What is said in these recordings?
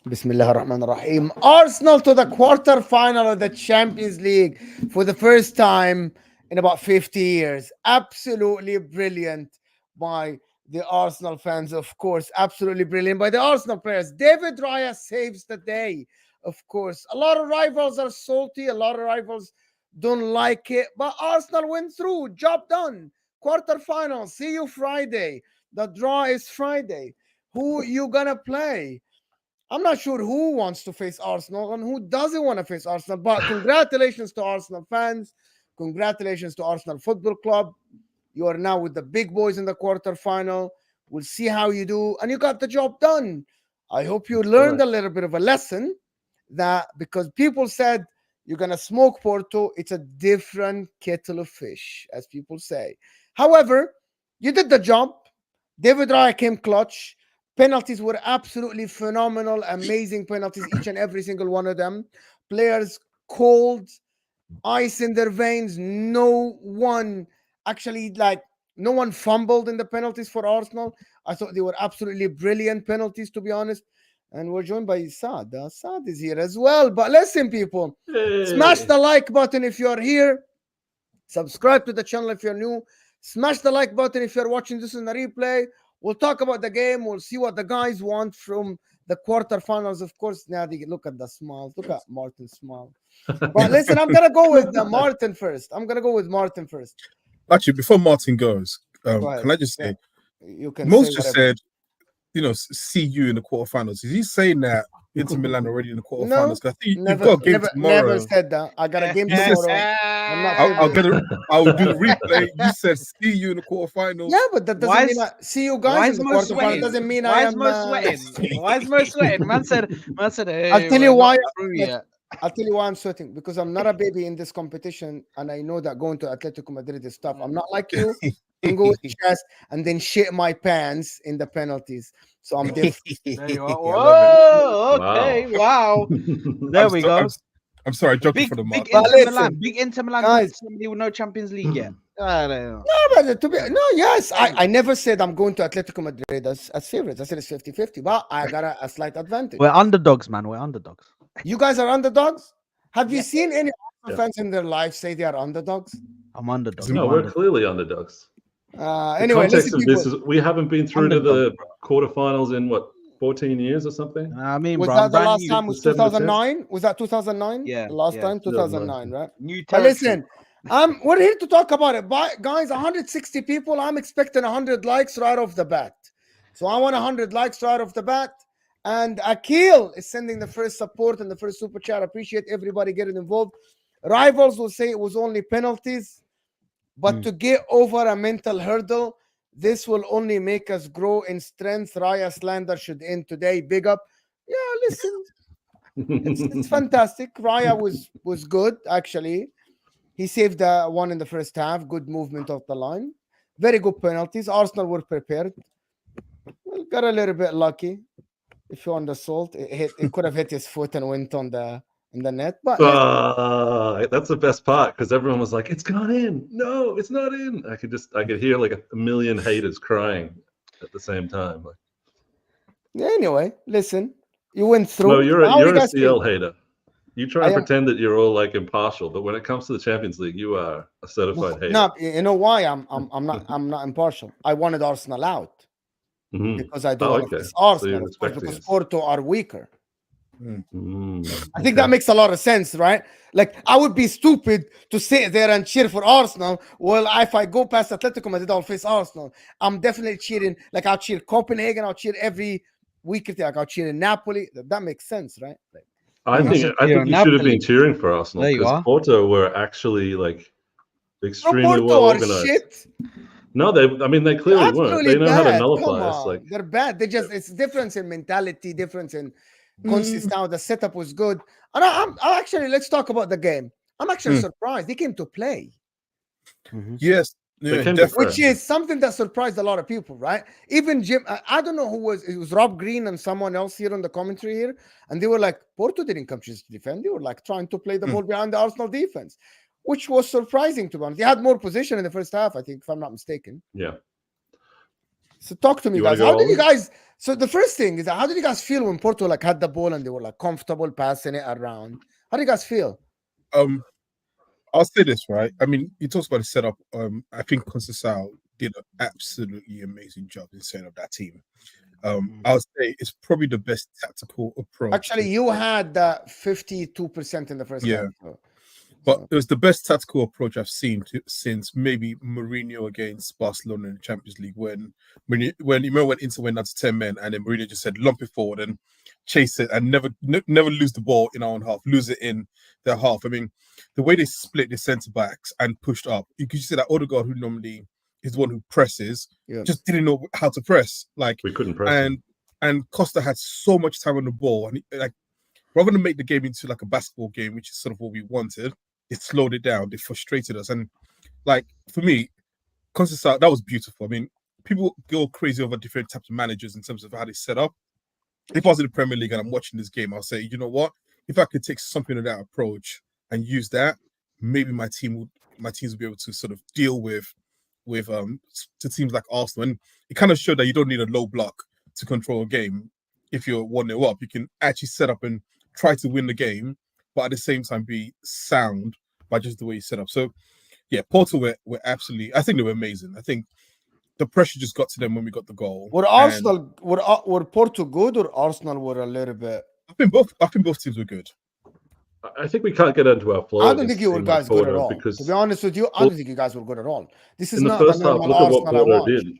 Bismillah ar-Rahman ar-Rahim. Arsenal to the quarter-final of the Champions League for the first time in about 50 years. Absolutely brilliant by the Arsenal fans, of course. Absolutely brilliant by the Arsenal players. David Raya saves the day, of course. A lot of rivals are salty. A lot of rivals don't like it. But Arsenal went through. Job done. Quarter-final. See you Friday. The draw is Friday. Who you gonna play? I'm not sure who wants to face Arsenal and who doesn't want to face Arsenal, but congratulations to Arsenal fans. Congratulations to Arsenal Football Club. You are now with the big boys in the quarterfinal. We'll see how you do. And you got the job done. I hope you learned a little bit of a lesson that because people said you're going to smoke Porto, it's a different kettle of fish, as people say. However, you did the job. David Raya came clutch. Penalties were absolutely phenomenal, amazing penalties, each and every single one of them. Players cold, ice in their veins. No one no one fumbled in the penalties for Arsenal. I thought they were absolutely brilliant penalties, to be honest. And we're joined by Saad. Saad is here as well. But listen, people, smash Hey. the like button if you're here. Subscribe to the channel if you're new. Smash the like button if you're watching this in a replay. We'll talk about the game. We'll see what the guys want from the quarterfinals. Of course, Nadi, look at the smile. Look at Martin's smile. But listen, I'm going to go with Martin first. Actually, before Martin goes, Go ahead. can I just say, You can Mo's say just whatever. said, see you in the quarterfinals. Is he saying that Inter Milan already in the No, quarterfinals? Because I think you've never, got a game never, tomorrow. never said that. I got a game You said- tomorrow. I'm not I'll do the replay. You said see you in the quarterfinals. Yeah, but that doesn't mean I see you guys in the Mo quarterfinal. sweating? Doesn't mean Why I is am. Mo sweating? Why is Mo sweating? Man said, hey, I'll tell you we're why. not through yet. I'll tell you why I'm sweating, because I'm not a baby in this competition, and I know that going to Atletico Madrid is tough. I'm not like you. I can go with chess and then shit my pants in the penalties. So I'm different. There you are. Yeah, I love it. Whoa, okay, wow. There we go. I'm sorry, joking Big, for the big mark. But Inter Milan. listen, Big Inter Milan. guys. Somebody with no Champions League yet. I don't know. No, but yes, I never said I'm going to Atletico Madrid as favorites. I said it's 50-50, but I got a slight advantage. We're underdogs, man. We're underdogs. You guys are underdogs? Have you Yeah. seen any fans in their life say they are underdogs? I'm underdog. No, we're clearly underdogs. The Anyway, context listen, of this people. is we haven't been through to Underdog, the quarterfinals in what 14 years or something. I mean, Was bro, that I'm the brand last new. time? Was 7 to 10? 2009? Was that 2009? Yeah, The last yeah. time, 2009, right? New But territory. listen, we're here to talk about it. But guys, 160 people. I'm expecting 100 likes right off the bat. So I want 100 likes right off the bat. And Akil is sending the first support and the first super chat. Appreciate everybody getting involved. Rivals will say it was only penalties, but to get over a mental hurdle, this will only make us grow in strength. Raya slander should end today. Big up. Yeah, listen, it's fantastic. Raya was good, actually. He saved one in the first half. Good movement of the line. Very good penalties. Arsenal were prepared. Well, got a little bit lucky. If you're on the salt, it could have hit his foot and went on the net. But That's the best part because everyone was like, "It's gone in." No, it's not in. I could hear like a million haters crying at the same time. Like, anyway, listen, you went through. no, you're How you a guys CL feel? hater. You try and pretend that you're all like impartial, but when it comes to the Champions League, you are a certified hater. No, you know why I'm not impartial. I wanted Arsenal out because I don't want to face Arsenal, of course, because Porto are weaker. I think that makes a lot of sense, right? Like, I would be stupid to sit there and cheer for Arsenal. Well, if I go past Atletico Madrid, I'll face Arsenal. I'm definitely cheering. Like, I'll cheer Copenhagen. I'll cheer every week. Like, I'll cheer in Napoli. That makes sense, right? Like, I think you should have been cheering for Arsenal because Porto were actually like extremely well organized. Shit. No, they clearly weren't. They know how to nullify us. Like, they're bad. It's difference in mentality, difference in consistency. The setup was good. And I'm actually, let's talk about the game. I'm actually surprised they came to play. Yes. Yeah, which is something that surprised a lot of people, right? Even Jim, I don't know who it was Rob Green and someone else here on the commentary here, and they were like, Porto didn't come just to defend. They were like trying to play the ball behind the Arsenal defense, which was surprising to be honest. They had more position in the first half, I think, if I'm not mistaken. Yeah. So talk to me, guys. How did you guys? So the first thing is, how did you guys feel when Porto like had the ball and they were like comfortable passing it around? How do you guys feel? I'll say this, right? I mean, you talked about the setup. I think Conceição did an absolutely amazing job in setting up that team. I would say it's probably the best tactical approach. Actually, you had 52% in the first half. But it was the best tactical approach I've seen since maybe Mourinho against Barcelona in the Champions League when you remember when Inter went down to 10 men and then Mourinho just said lump it forward and chase it and never lose the ball in our own half, lose it in their half. I mean, the way they split the centre backs and pushed up, you could see that Odegaard, who normally is the one who presses, just didn't know how to press. Like we couldn't press. And Costa had so much time on the ball, and like rather than make the game into like a basketball game, which is sort of what we wanted, it slowed it down. They frustrated us, and like for me, Conceição, that was beautiful. I mean, people go crazy over different types of managers in terms of how they set up. If I was in the Premier League and I'm watching this game, I'll say, you know what? If I could take something of that approach and use that, maybe my teams will be able to sort of deal with to teams like Arsenal. And it kind of showed that you don't need a low block to control a game. If you're 1-0 up, you can actually set up and try to win the game, but at the same time be sound by just the way you set up. So, yeah, Porto were absolutely. I think they were amazing. I think the pressure just got to them when we got the goal. Were Arsenal were Porto good or Arsenal were a little bit? I think both teams were good. I think we can't get into our flow. I don't think you were guys good at all. Because to be honest with you, I don't think you guys were good at all. This is not the first half. Look at what Porto did.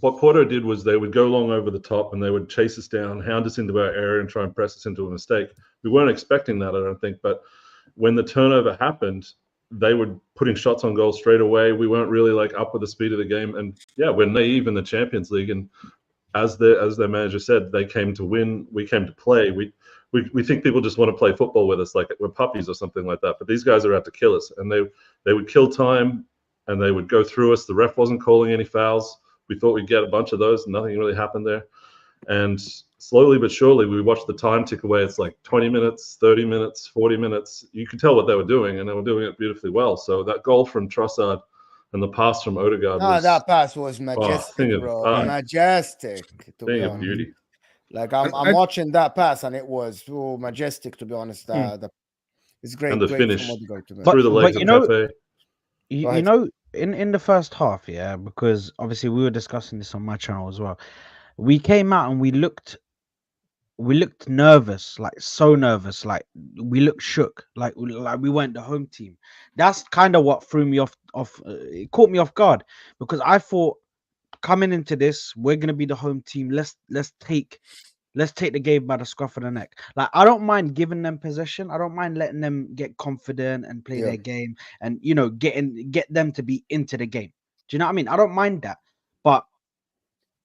What Porto did was they would go long over the top and they would chase us down, hound us into our area, and try and press us into a mistake. We weren't expecting that, I don't think. But when the turnover happened, they were putting shots on goal straight away. We weren't really like up with the speed of the game. And yeah, we're naive in the Champions League. And as their manager said, they came to win. We came to play. We think people just want to play football with us, like we're puppies or something like that. But these guys are out to kill us, and they would kill time, and they would go through us. The ref wasn't calling any fouls. We thought we'd get a bunch of those. Nothing really happened there. And slowly but surely, we watched the time tick away. It's like 20 minutes, 30 minutes, 40 minutes. You could tell what they were doing, and they were doing it beautifully well. So that goal from Trossard and the pass from Odegaard. That pass was majestic, bro. Majestic. Thing of beauty. Like I'm watching that pass, and it was majestic. To be honest, it's great. And the great finish through the legs of Pepe. You know, in the first half, yeah, because obviously we were discussing this on my channel as well. We came out and we looked nervous, like so nervous, like we looked shook, like we weren't the home team. That's kind of what threw me off. It caught me off guard because I thought coming into this, we're gonna be the home team. Let's take the game by the scruff of the neck. Like I don't mind giving them possession. I don't mind letting them get confident and play their game, and get them to be into the game. Do you know what I mean? I don't mind that, but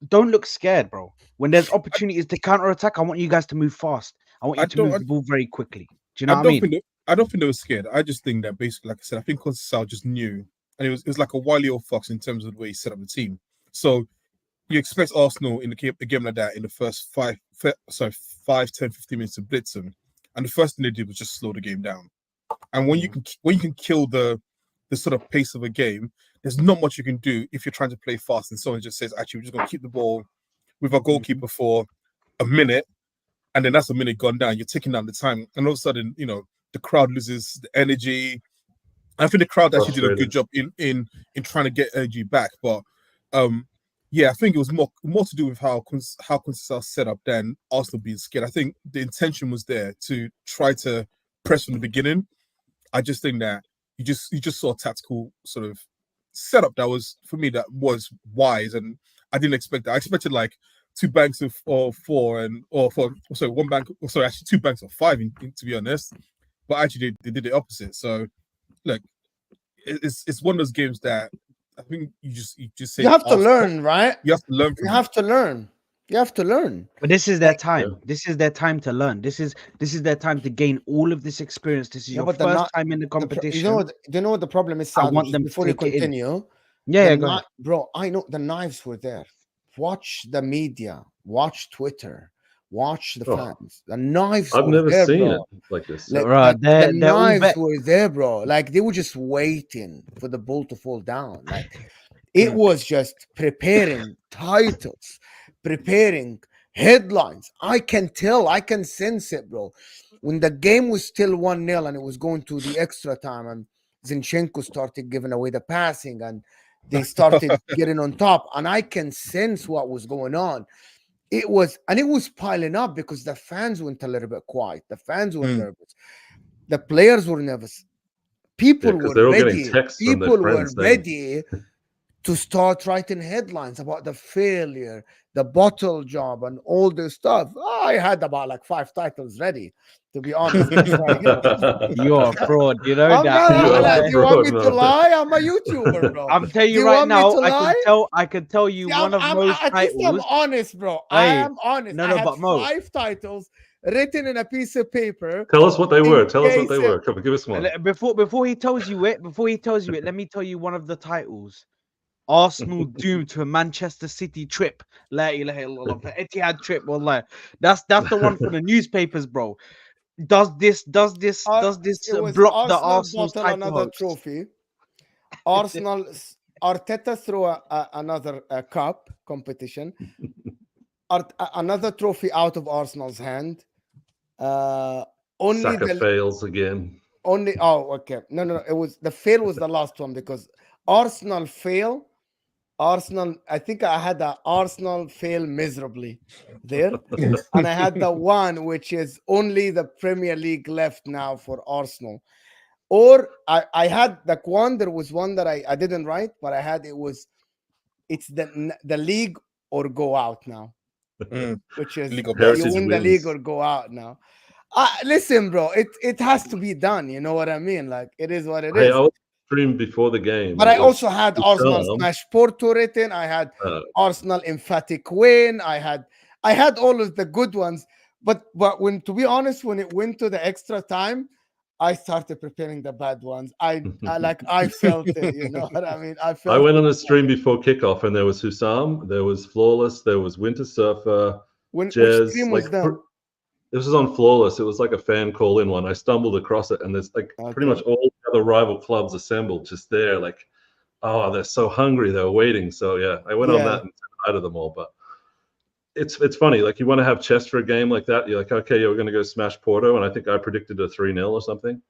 don't look scared, bro. When there's opportunities to counter attack, I want you guys to move fast. I want you to move the ball very quickly. Do you know what I mean? I don't think they were scared. I just think that basically, like I said, I think Conceição just knew, and it was like a wily old fox in terms of the way he set up the team. So you expect Arsenal in a game like that in the first 5, 10, 15 minutes to blitz them, and the first thing they did was just slow the game down. And when you can kill the sort of pace of a game, there's not much you can do if you're trying to play fast and someone just says, actually, we're just going to keep the ball with our goalkeeper for a minute, and then that's a minute gone down. You're taking down the time, and all of a sudden, the crowd loses the energy. I think the crowd actually did a good job in trying to get energy back, but I think it was more to do with how Conceição set up than Arsenal being scared. I think the intention was there to try to press from the beginning. I just think that you just saw a tactical sort of setup that was, for me, that was wise, and I didn't expect that. I expected like 2 banks of 4 1 bank, actually 2 banks of 5 to be honest, but actually they did the opposite. So look, it's one of those games that I think you just say you have to learn, right? You have to learn. You have to learn. But this is their time. Yeah. This is their time to learn. This is their time to gain all of this experience. This is your first time in the competition. Do you know what the problem is? I want them before you continue. Go ahead. Bro, I know the knives were there. Watch the media. Watch Twitter. Watch the fans. The knives. I've never seen it like this. Like, the knives were there, bro. Like they were just waiting for the ball to fall down. Like It was just preparing titles, preparing headlines. I can tell, I can sense it, bro. When the game was still 1-0 and it was going to the extra time, and Zinchenko started giving away the passing and they started getting on top, and I can sense what was going on. It was piling up because the fans went a little bit quiet. The fans were nervous. The players were nervous. People because were they're all getting ready. texts from their People were friends saying, ready to start writing headlines about the failure, the bottle job, and all this stuff. I had about like 5 titles ready, to be honest. before I hit this. You're a fraud. You know I'm that. not, You're like, a do you want me fraud, to man. lie? I'm a YouTuber, bro. I'm telling Do you you right want me now, to lie? I can tell you See, one of Mo's at least I'm titles. honest, bro. I Hey, am honest. no, I no, had but Mo, 5 titles written in a piece of paper. Tell us what they In were. Tell us what they case were. Come on, give us one. before he tells you it, let me tell you one of the titles. Arsenal doomed to a Manchester City trip. La ilaha illallah. Etihad trip. Wallah. That's the one for the newspapers, bro. Does this it was block the Arsenal Arsenal's bottle title another hopes? trophy. Arsenal Arteta threw another cup competition. Another trophy out of Arsenal's hand. Only Saka the fails again. only okay. No. It was the fail was the last one because Arsenal fail. Arsenal, I think I had the Arsenal fail miserably there. And I had the one which is only the Premier League left now for Arsenal. Or I had the one, there was one that I didn't write, but I had it's the league or go out now, which is League of you Heritage win the wins. league or go out now. Listen, bro, it has to be done. You know what I mean? Like, it is what it Hey, is. I was streamed before the game. But and I it was also had Arsenal Sam. smash Porto written. I had Uh, Arsenal emphatic win. I had all of the good ones. But when, to be honest, when it went to the extra time, I started preparing the bad ones. I felt it. You know what I mean? I I felt went it. on a stream before kickoff, and there was Hussam, there was Flawless, there was Winter Surfer, Which Jez. stream was that? This was on Flawless. It was like a fan call in one. I stumbled across it, and there's like pretty much all the other rival clubs assembled just there. Like, oh, they're so hungry. They're waiting. So yeah, I went on that and said hi to them all. But it's funny. Like, you want to have chess for a game like that. You're like, okay, yeah, we're going to go smash Porto, and I think I predicted a 3-0 or something.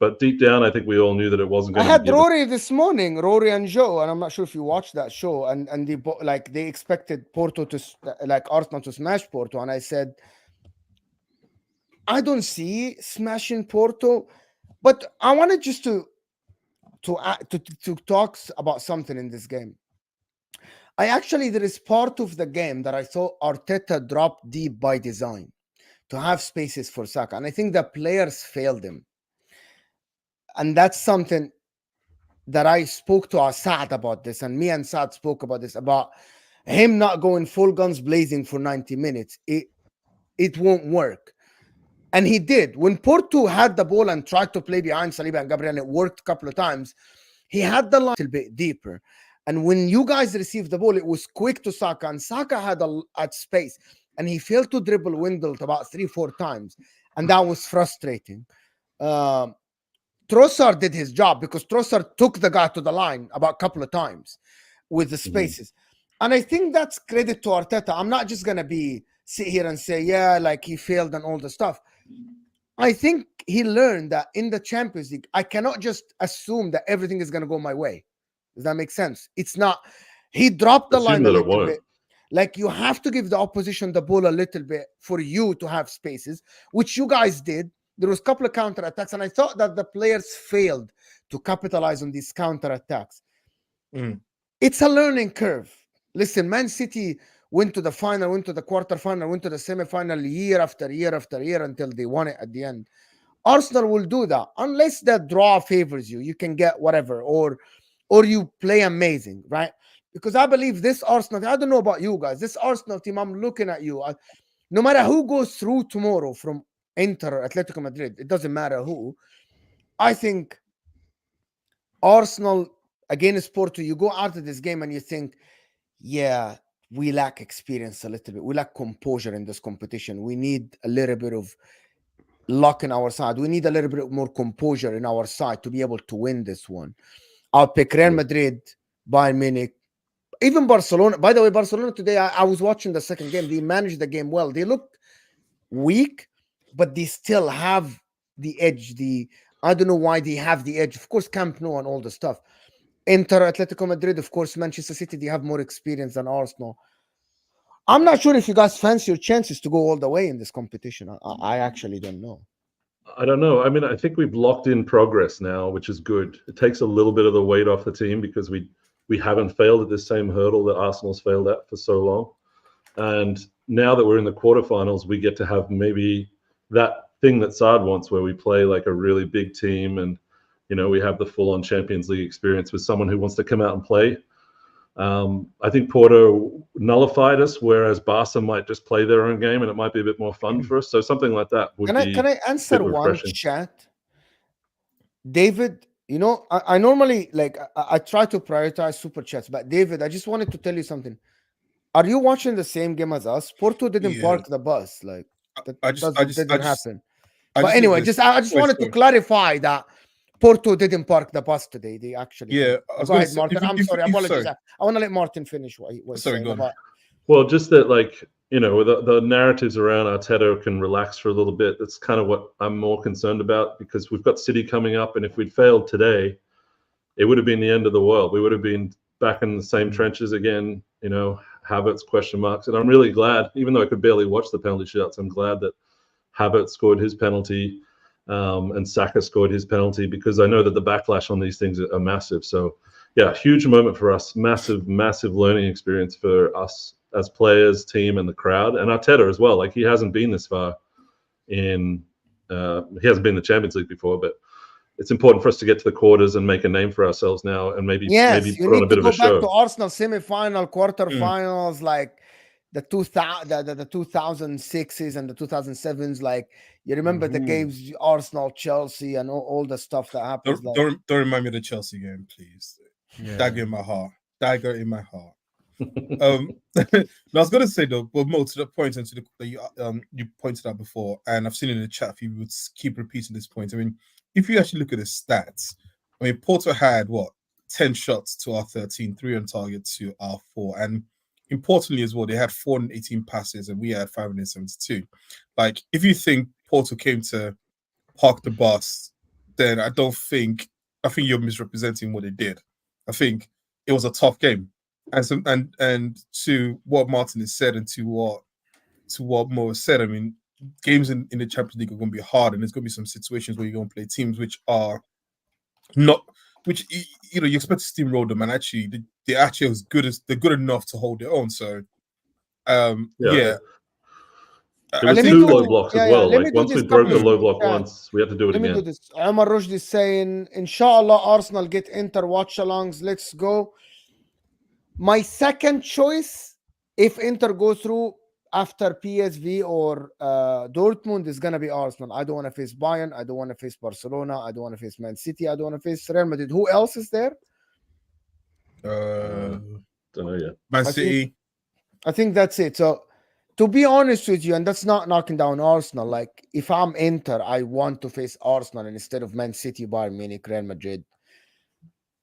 But deep down, I think we all knew that it wasn't I going to had be. Rory this morning, Rory and Joe, and I'm not sure if you watched that show. And they expected Porto to Arsenal to smash Porto, and I said, I don't see smashing Porto, but I wanted just to talk about something in this game. There is part of the game that I thought Arteta dropped deep by design to have spaces for Saka, and I think the players failed him, and that's something that I spoke to Assad about this, and me and Saad spoke about this, about him not going full guns blazing for 90 minutes. It won't work. And he did. When Porto had the ball and tried to play behind Saliba and Gabriel, it worked a couple of times. He had the line a little bit deeper. And when you guys received the ball, it was quick to Saka, and Saka had space. And he failed to dribble Windelt about 3-4 times. And that was frustrating. Trossard did his job because Trossard took the guy to the line about a couple of times with the spaces. And I think that's credit to Arteta. I'm not just going to sit here and say, yeah, like he failed and all the stuff. I think he learned that in the Champions League, I cannot just assume that everything is going to go my way. Does that make sense? It's not. He dropped the line a little bit. Like, you have to give the opposition the ball a little bit for you to have spaces, which you guys did. There was a couple of counterattacks, and I thought that the players failed to capitalize on these counterattacks. It's a learning curve. Listen, Man City went to the final, went to the quarterfinal, went to the semi-final year after year after year until they won it at the end. Arsenal will do that unless that draw favors you. You can get whatever, or you play amazing, right? Because I believe this Arsenal, I don't know about you guys, this Arsenal team, I'm looking at you. No matter who goes through tomorrow from Inter or Atletico Madrid, it doesn't matter who. I think Arsenal against Porto, you go out of this game and you think, yeah, we lack experience a little bit. We lack composure in this competition. We need a little bit of luck in our side. We need a little bit more composure in our side to be able to win this one. I'll pick Real Madrid, Bayern Munich, even Barcelona. By the way, Barcelona today, I was watching the second game. They managed the game well. They looked weak, but they still have the edge. I don't know why they have the edge. Of course, Camp Nou and all the stuff. Inter, Atletico Madrid, of course, Manchester City, they have more experience than Arsenal. I'm not sure if you guys fancy your chances to go all the way in this competition. I actually don't know. I don't know. I mean, I think we've locked in progress now, which is good. It takes a little bit of the weight off the team because we haven't failed at the same hurdle that Arsenal's failed at for so long. And now that we're in the quarterfinals, we get to have maybe that thing that Saad wants, where we play like a really big team, and we have the full-on Champions League experience with someone who wants to come out and play. I think Porto nullified us, whereas Barca might just play their own game, and it might be a bit more fun for us. So something like that would be. Can I answer one refreshing. chat? David, I normally I try to prioritize super chats, but David, I just wanted to tell you something. Are you watching the same game as us? Porto didn't park the bus. Like that didn't happen. But anyway, I just wanted to clarify that Porto didn't park the bus today. They actually go ahead, Martin. I'm sorry, apologies. I want to let Martin finish what he was saying. Go on. Well, just that, the narratives around Arteta can relax for a little bit. That's kind of what I'm more concerned about, because we've got City coming up, and if we'd failed today, it would have been the end of the world. We would have been back in the same trenches again. Havertz question marks, and I'm really glad, even though I could barely watch the penalty shots, I'm glad that Havertz scored his penalty. And Saka scored his penalty, because I know that the backlash on these things are massive. So, yeah, huge moment for us. Massive, massive learning experience for us as players, team, and the crowd, and Arteta as well. Like, he hasn't been this far he hasn't been in the Champions League before, but it's important for us to get to the quarters and make a name for ourselves now, and maybe put on a bit of a show. Back to Arsenal semi-final, quarterfinals, like the 2006s and the 2007s. Like, you remember the games, Arsenal, Chelsea, and all the stuff that happens. Don't remind me of the Chelsea game, please. Dagger in my heart. Dagger in my heart. I was going to say though, but more to the point and to the that you pointed out before, and I've seen in the chat, if you would keep repeating this point. I mean, if you actually look at the stats, I mean, Porto had 10 shots to our 13, 3 on target to our 4, and importantly as well, they had 418 passes and we had 572. Like, if you think Porto came to park the bus, then I think you're misrepresenting what they did. I think it was a tough game. And to what Martin has said, and to what Mo has said, I mean, games in the Champions League are going to be hard, and there's going to be some situations where you're going to play teams which are not, which you expect to steamroll them, and actually they're actually they're good enough to hold their own. So There was 2 low blocks as well. Like, once we broke the low block once, we had to do it again. Let me do this. Omar Rushdi is saying, Inshallah, Arsenal get Inter watch-alongs. Let's go. My second choice, if Inter go through after PSV or Dortmund, is going to be Arsenal. I don't want to face Bayern. I don't want to face Barcelona. I don't want to face Man City. I don't want to face Real Madrid. Who else is there? Don't know yet. Man City. I think that's it. So, to be honest with you, and that's not knocking down Arsenal, like, if I'm Inter, I want to face Arsenal instead of Man City, Bayern Munich, Real Madrid,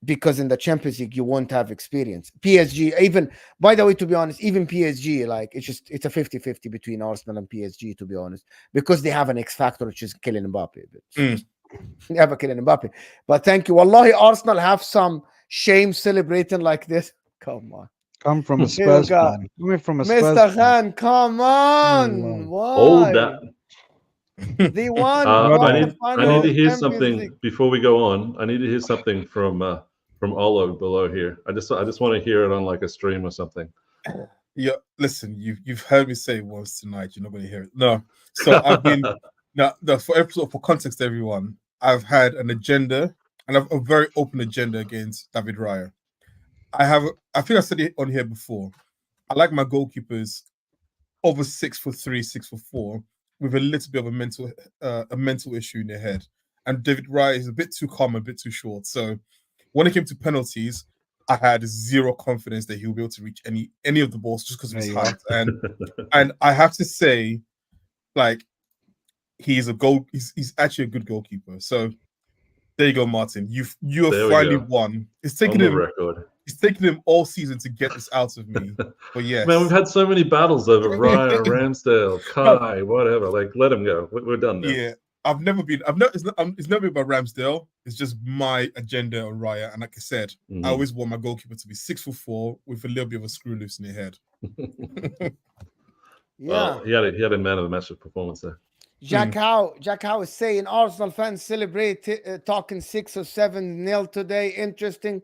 because in the Champions League you won't have experience. PSG, even, by the way, to be honest, even PSG, like, it's a 50-50 between Arsenal and PSG, to be honest, because they have an X factor, which is Kylian Mbappe. They have a Kylian Mbappe. But thank you. Wallahi, Arsenal have some shame celebrating like this. Come on. Come from a Spurs fan. Coming from a Spurs Mr. Khan, come on. Why? That. They won. I need to hear something before we go on. I need to hear something from Olo below here. I just want to hear it on like a stream or something. Yeah, listen, you've heard me say it once tonight. You're not going to hear it. No. So I've been for context, everyone. I've had an agenda, and I've a very open agenda against David Raya. I think I said it on here before. I like my goalkeepers over 6'3", 6'4", with a little bit of a mental issue in their head. And David Raya is a bit too calm, a bit too short. So when it came to penalties, I had zero confidence that he would be able to reach any of the balls just because of his height. And I have to say, like, he's actually a good goalkeeper. So there you go, Martin. You have finally won. It's taken him. It's taken him all season to get this out of me. But yes, Man, we've had so many battles over Raya, Ramsdale, Kai, whatever. Like, let him go. We're done now. yeah. I've never been. It's never been about Ramsdale. It's just my agenda on Raya. And like I said, I always want my goalkeeper to be 6'4" with a little bit of a screw loose in the head. Yeah. Well, he had a man of the match performance there. Jack Howe is saying Arsenal fans celebrate talking 6 or 7-0 today. Interesting.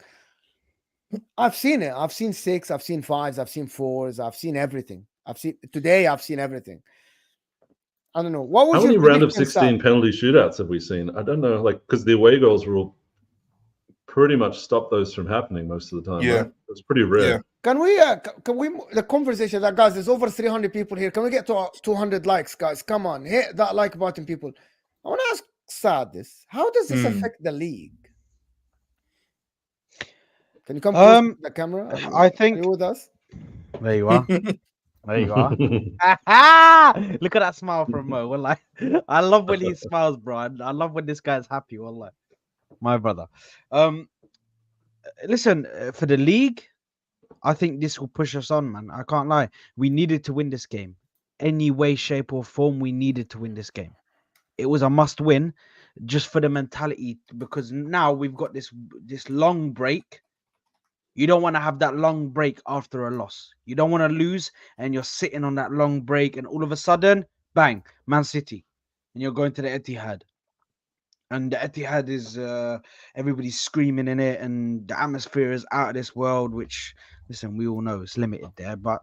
I've seen it. I've seen 6, I've seen 5s, I've seen 4s, I've seen everything. I've seen everything. I don't know. What was How many your round of prediction, 16 Sam? penalty shootouts have we seen? I don't know, like, because the away goals rule pretty much stopped those from happening most of the time. Yeah. Right? It's pretty rare. Yeah. Can we the conversation that, guys, there's over 300 people here. Can we get to 200 likes, guys? Come on, hit that like button, people. I want to ask Saad this. How does this affect the league? Can you come close to the camera? I think Are you with us? there you are. There you are. Look at that smile from Mo. Wallah. I love when he smiles, bro. I love when this guy's happy. Wallah. My brother. Listen, for the league, I think this will push us on, man. I can't lie. We needed to win this game. Any way, shape, or form, we needed to win this game. It was a must win just for the mentality, because now we've got this long break. You don't want to have that long break after a loss. You don't want to lose and you're sitting on that long break and all of a sudden, bang, Man City. And you're going to the Etihad. And the Etihad is, everybody's screaming in it and the atmosphere is out of this world, which, listen, we all know it's limited there. But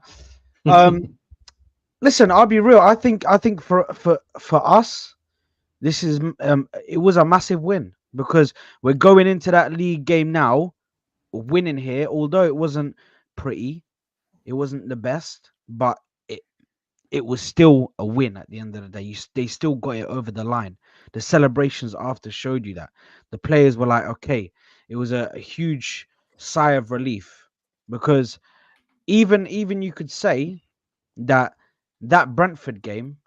listen, I'll be real. I think for us, this is, it was a massive win because we're going into that league game now winning here, although it wasn't pretty, it wasn't the best, but it was still a win at the end of the day. They still got it over the line. The celebrations after showed you that. The players were like, okay, it was a huge sigh of relief because even you could say that Brentford game,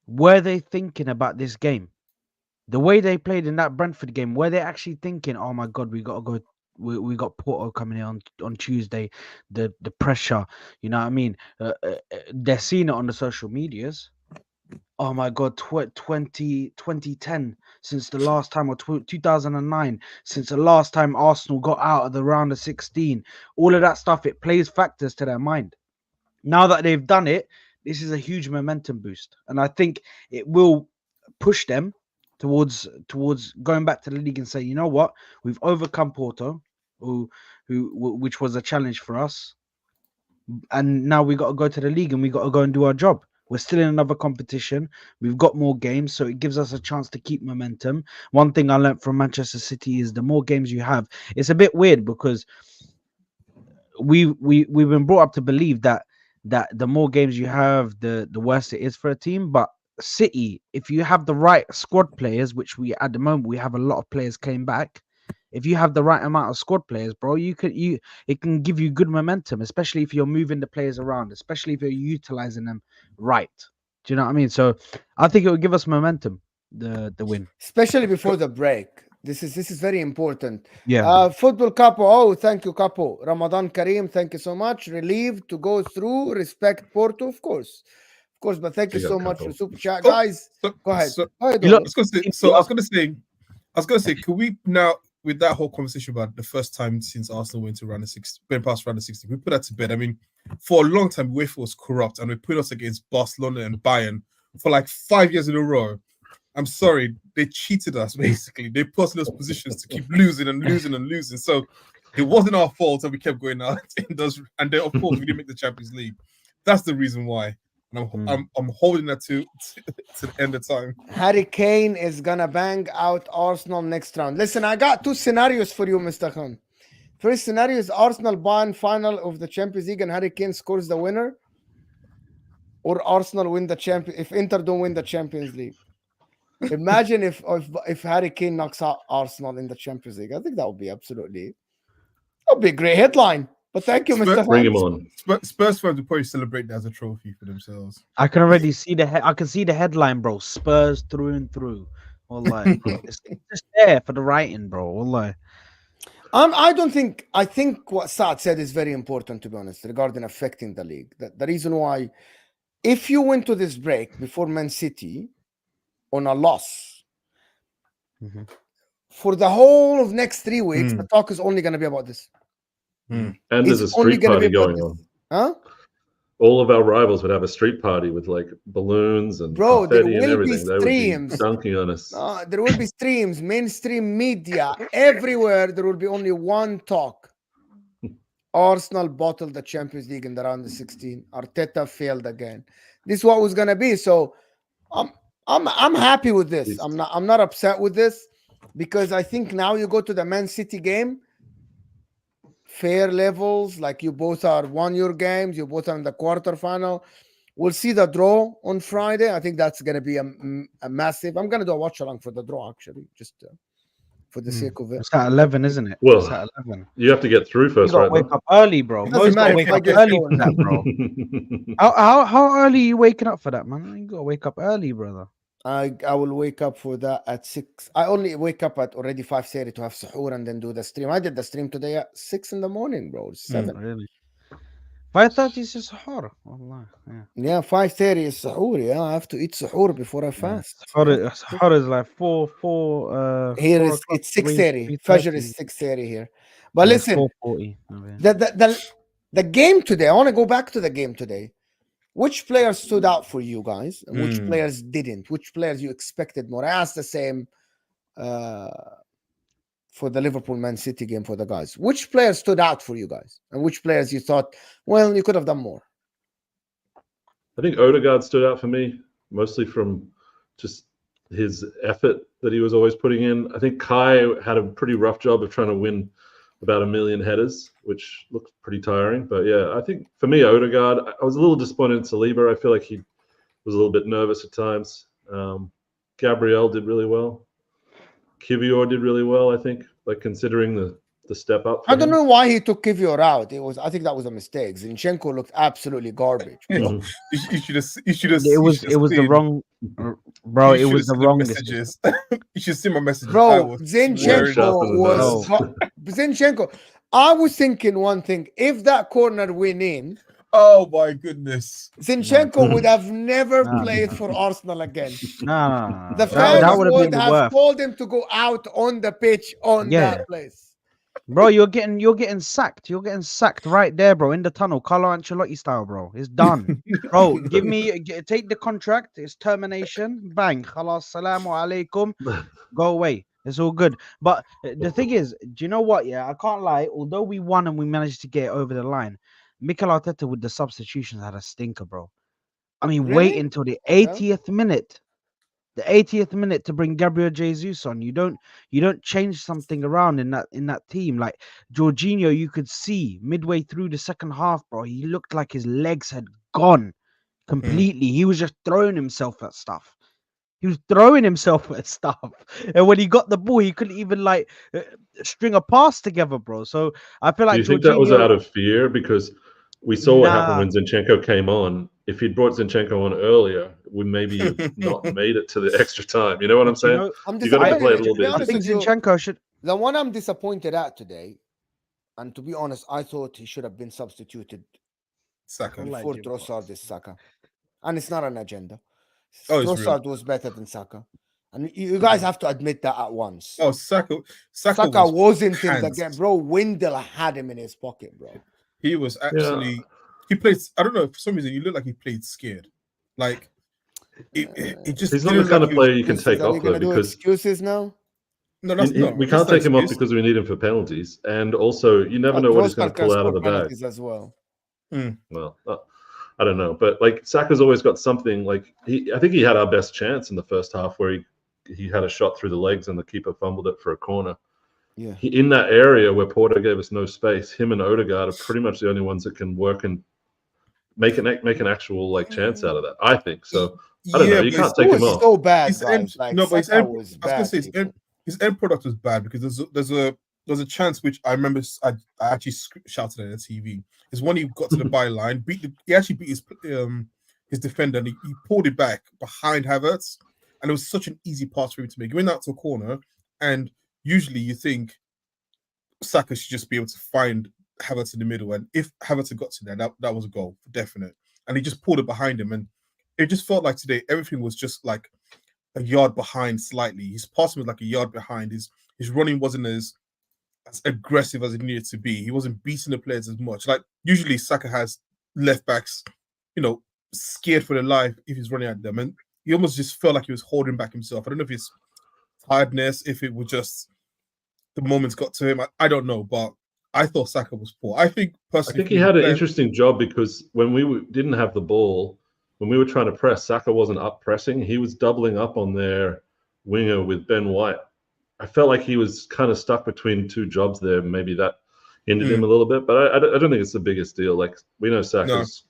were they thinking about this game? The way they played in that Brentford game, were they actually thinking, "Oh my God, we got to go. We got Porto coming in on Tuesday. The pressure, you know what I mean? They're seeing it on the social medias. Oh my God, 2010 since the last time, or 2009 since the last time Arsenal got out of the round of 16. All of that stuff, it plays factors to their mind. Now that they've done it, this is a huge momentum boost, and I think it will push them towards going back to the league and say, you know what, we've overcome Porto, which was a challenge for us, and now we got to go to the league and we got to go and do our job. We're still in another competition. We've got more games, so it gives us a chance to keep momentum. One thing I learned from Manchester City is the more games you have, it's a bit weird because we've been brought up to believe that the more games you have, the worse it is for a team. But City, if you have the right squad players, which we at the moment we have a lot of players came back. If you have the right amount of squad players, bro, it can give you good momentum, especially if you're moving the players around, especially if you're utilizing them right. Do you know what I mean? So I think it will give us momentum, the win, especially before the break. This is very important. Yeah. Football Capo. Oh, thank you, Capo. Ramadan Kareem, thank you so much. Relieved to go through. Respect Porto, of course. But thank you so much for super chat, guys. Go ahead. I was gonna say, can we now, with that whole conversation about the first time since Arsenal went to round of 16, went past round of 16, we put that to bed. I mean, for a long time, UEFA was corrupt, and we put us against Barcelona and Bayern for like 5 years in a row. I'm sorry, they cheated us, basically. They put us in those positions to keep losing and losing and losing. So it wasn't our fault that we kept going out in those. And then, of course, we didn't make the Champions League. That's the reason why. And I'm holding that to the end of time. Harry Kane is gonna bang out Arsenal next round. Listen, I got 2 scenarios for you, Mr. Khan. First scenario is Arsenal Bayern final of the Champions League and Harry Kane scores the winner, or Arsenal win the champion if Inter don't win the Champions League. Imagine if Harry Kane knocks out Arsenal in the Champions League. I think that would be a great headline. But thank you, Mr. Bring him on. Spurs fans will probably celebrate that as a trophy for themselves. I can already see I can see the headline, bro. Spurs through and through. Wallahi. It's just there for the writing, bro. Wallahi. I don't think. I think what Saad said is very important, to be honest, regarding affecting the league. The reason why, if you went to this break before Man City on a loss Mhm. for the whole of next 3 weeks, the Mm. talk is only going to be about this. Mm. And It's there's a only street going to be party about going this. on. Huh? All of our rivals would have a street party with like balloons and Bro, there confetti and will be everything. They would be streams. dunking on us. There will be streams, mainstream media, everywhere. There will be only one talk. Arsenal bottled the Champions League in the round of 16. Arteta failed again. This is what was gonna be. So I'm happy with this. I'm not upset with this because I think now you go to the Man City game, fair levels, like you both are won your games, you both are in the quarterfinal. We'll see the draw on Friday. I think that's gonna be a massive. I'm gonna do a watch along for the draw actually, just for the sake of it. It's at 11, isn't it? Well, It's at 11. You have to get through You first, got to right? wake No? up early, bro. It Mo's doesn't got to matter wake if I up get early drawn. for that, bro. How early are you waking up for that, man? You got to wake up early, brother. I will wake up for that at 6. I only wake up at already 5:30 to have suhoor and then do the stream. I did the stream today at 6 in the morning, bro. It's 7. Really? 5:30 is just sahur. Wallah, yeah. Yeah, 5:30 is suhoor. Yeah, I have to eat suhoor before I fast. Sahur is like 4 Here 4 is o'clock. it's 3, 6:30. Fajr 3:30. is 6:30 here. But Yeah, it's listen, 4:40. the game today. I want to go back to the game today. Which players stood out for you guys, and which players didn't? Which players you expected more? I asked the same for the Liverpool Man City game for the guys. Which players stood out for you guys, and which players you thought, well, you could have done more? I think Odegaard stood out for me, mostly from just his effort that he was always putting in. I think Kai had a pretty rough job of trying to win about 1 million headers, which looked pretty tiring. But yeah, I think for me, Odegaard, I was a little disappointed in Saliba. I feel like he was a little bit nervous at times. Gabriel did really well. Kivior did really well, I think, like considering the step up. I don't know why he took Kivior out. I think that was a mistake. Zinchenko looked absolutely garbage. Mhm. You should have. It was the wrong, bro. It was the wrong decision. messages. You should see my messages. I Bro, was Zinchenko sharp was as Zinchenko. I was thinking one thing: if that corner went in, Oh my goodness. Zinchenko would have never Nah, played for Arsenal again. Nah, The that fans would have been would the have worst, told him to go out on the pitch on Yeah. that place. bro. You're getting sacked. You're getting sacked right there, bro. In the tunnel, Carlo Ancelotti style, bro. It's done, bro. Take the contract. It's termination. Bang. Khalas. Salamu alaikum. Go away. It's all good. But the thing is, do you know what? Yeah, I can't lie. Although we won and we managed to get over the line, Mikel Arteta with the substitutions had a stinker, bro. I mean, wait Really? until the 80th minute. The 80th minute to bring Gabriel Jesus on. You don't change something around in that team. Like Jorginho, you could see midway through the second half, bro. He looked like his legs had gone completely. He was just throwing himself at stuff. He was throwing himself at stuff, and when he got the ball, he couldn't even like string a pass together, bro. So I feel Do like you think that was Jorginho- out of fear? Because we saw what happened Nah. when Zinchenko came on. If he'd brought Zinchenko on earlier, we maybe have not made it to the extra time. You know what I'm But you saying? know, I'm You gotta disappointed. play it a little To be bit. I honest think with you, Zinchenko should. the one I'm disappointed at today, and to be honest, I thought he should have been substituted Saka. Like before Jim Trossard is Saka. And it's not an agenda. Oh, it's real. Trossard was better than Saka. And you guys have to admit that at once. Oh, Saka Saka was wasn't in the pants. game. Bro, Wendell had him in his pocket, bro. He was actually he played. I don't know, for some reason you look like he played scared. Like it just He's not didn't the kind look of like player you can Excuses. take Are we off though, gonna do because excuses now? No, that's no. we that's can't not take him off excuse. because we need him for penalties, and also you never know what he's going Trossard to pull can out of score the bag. penalties as well. Well, I don't know, but like Saka's always got something. Like I think he had our best chance in the first half where he had a shot through the legs and the keeper fumbled it for a corner. Yeah. In that area where Porto gave us no space, him and Odegaard are pretty much the only ones that can work and make an actual like chance out of that. I think so. I don't know. You but can't it's take him It was off. so bad, his end, guys. Like, no, but his Saka end, was I was bad. gonna say people. his end product was bad because there's a chance which I remember I actually shouted at the TV. Is when he got to the byline, he actually beat his defender and he pulled it back behind Havertz, and it was such an easy pass for him to make. He went out to a corner, and usually you think Saka should just be able to find Havertz in the middle, and if Havertz got to that was a goal for definite. And he just pulled it behind him, and it just felt like today everything was just like a yard behind slightly. His passing was like a yard behind. His running wasn't as aggressive as it needed to be. He wasn't beating the players as much. Like usually Saka has left backs, scared for their life if he's running at them, and he almost just felt like he was holding back himself. I don't know if it's tiredness, if it was just the moments got to him. I don't know, but I thought Saka was poor. I think personally, he had an interesting job because when we didn't have the ball, when we were trying to press, Saka wasn't up pressing. He was doubling up on their winger with Ben White. I felt like he was kind of stuck between two jobs there. Maybe that hindered him a little bit, but I don't think it's the biggest deal. Like we know Saka's,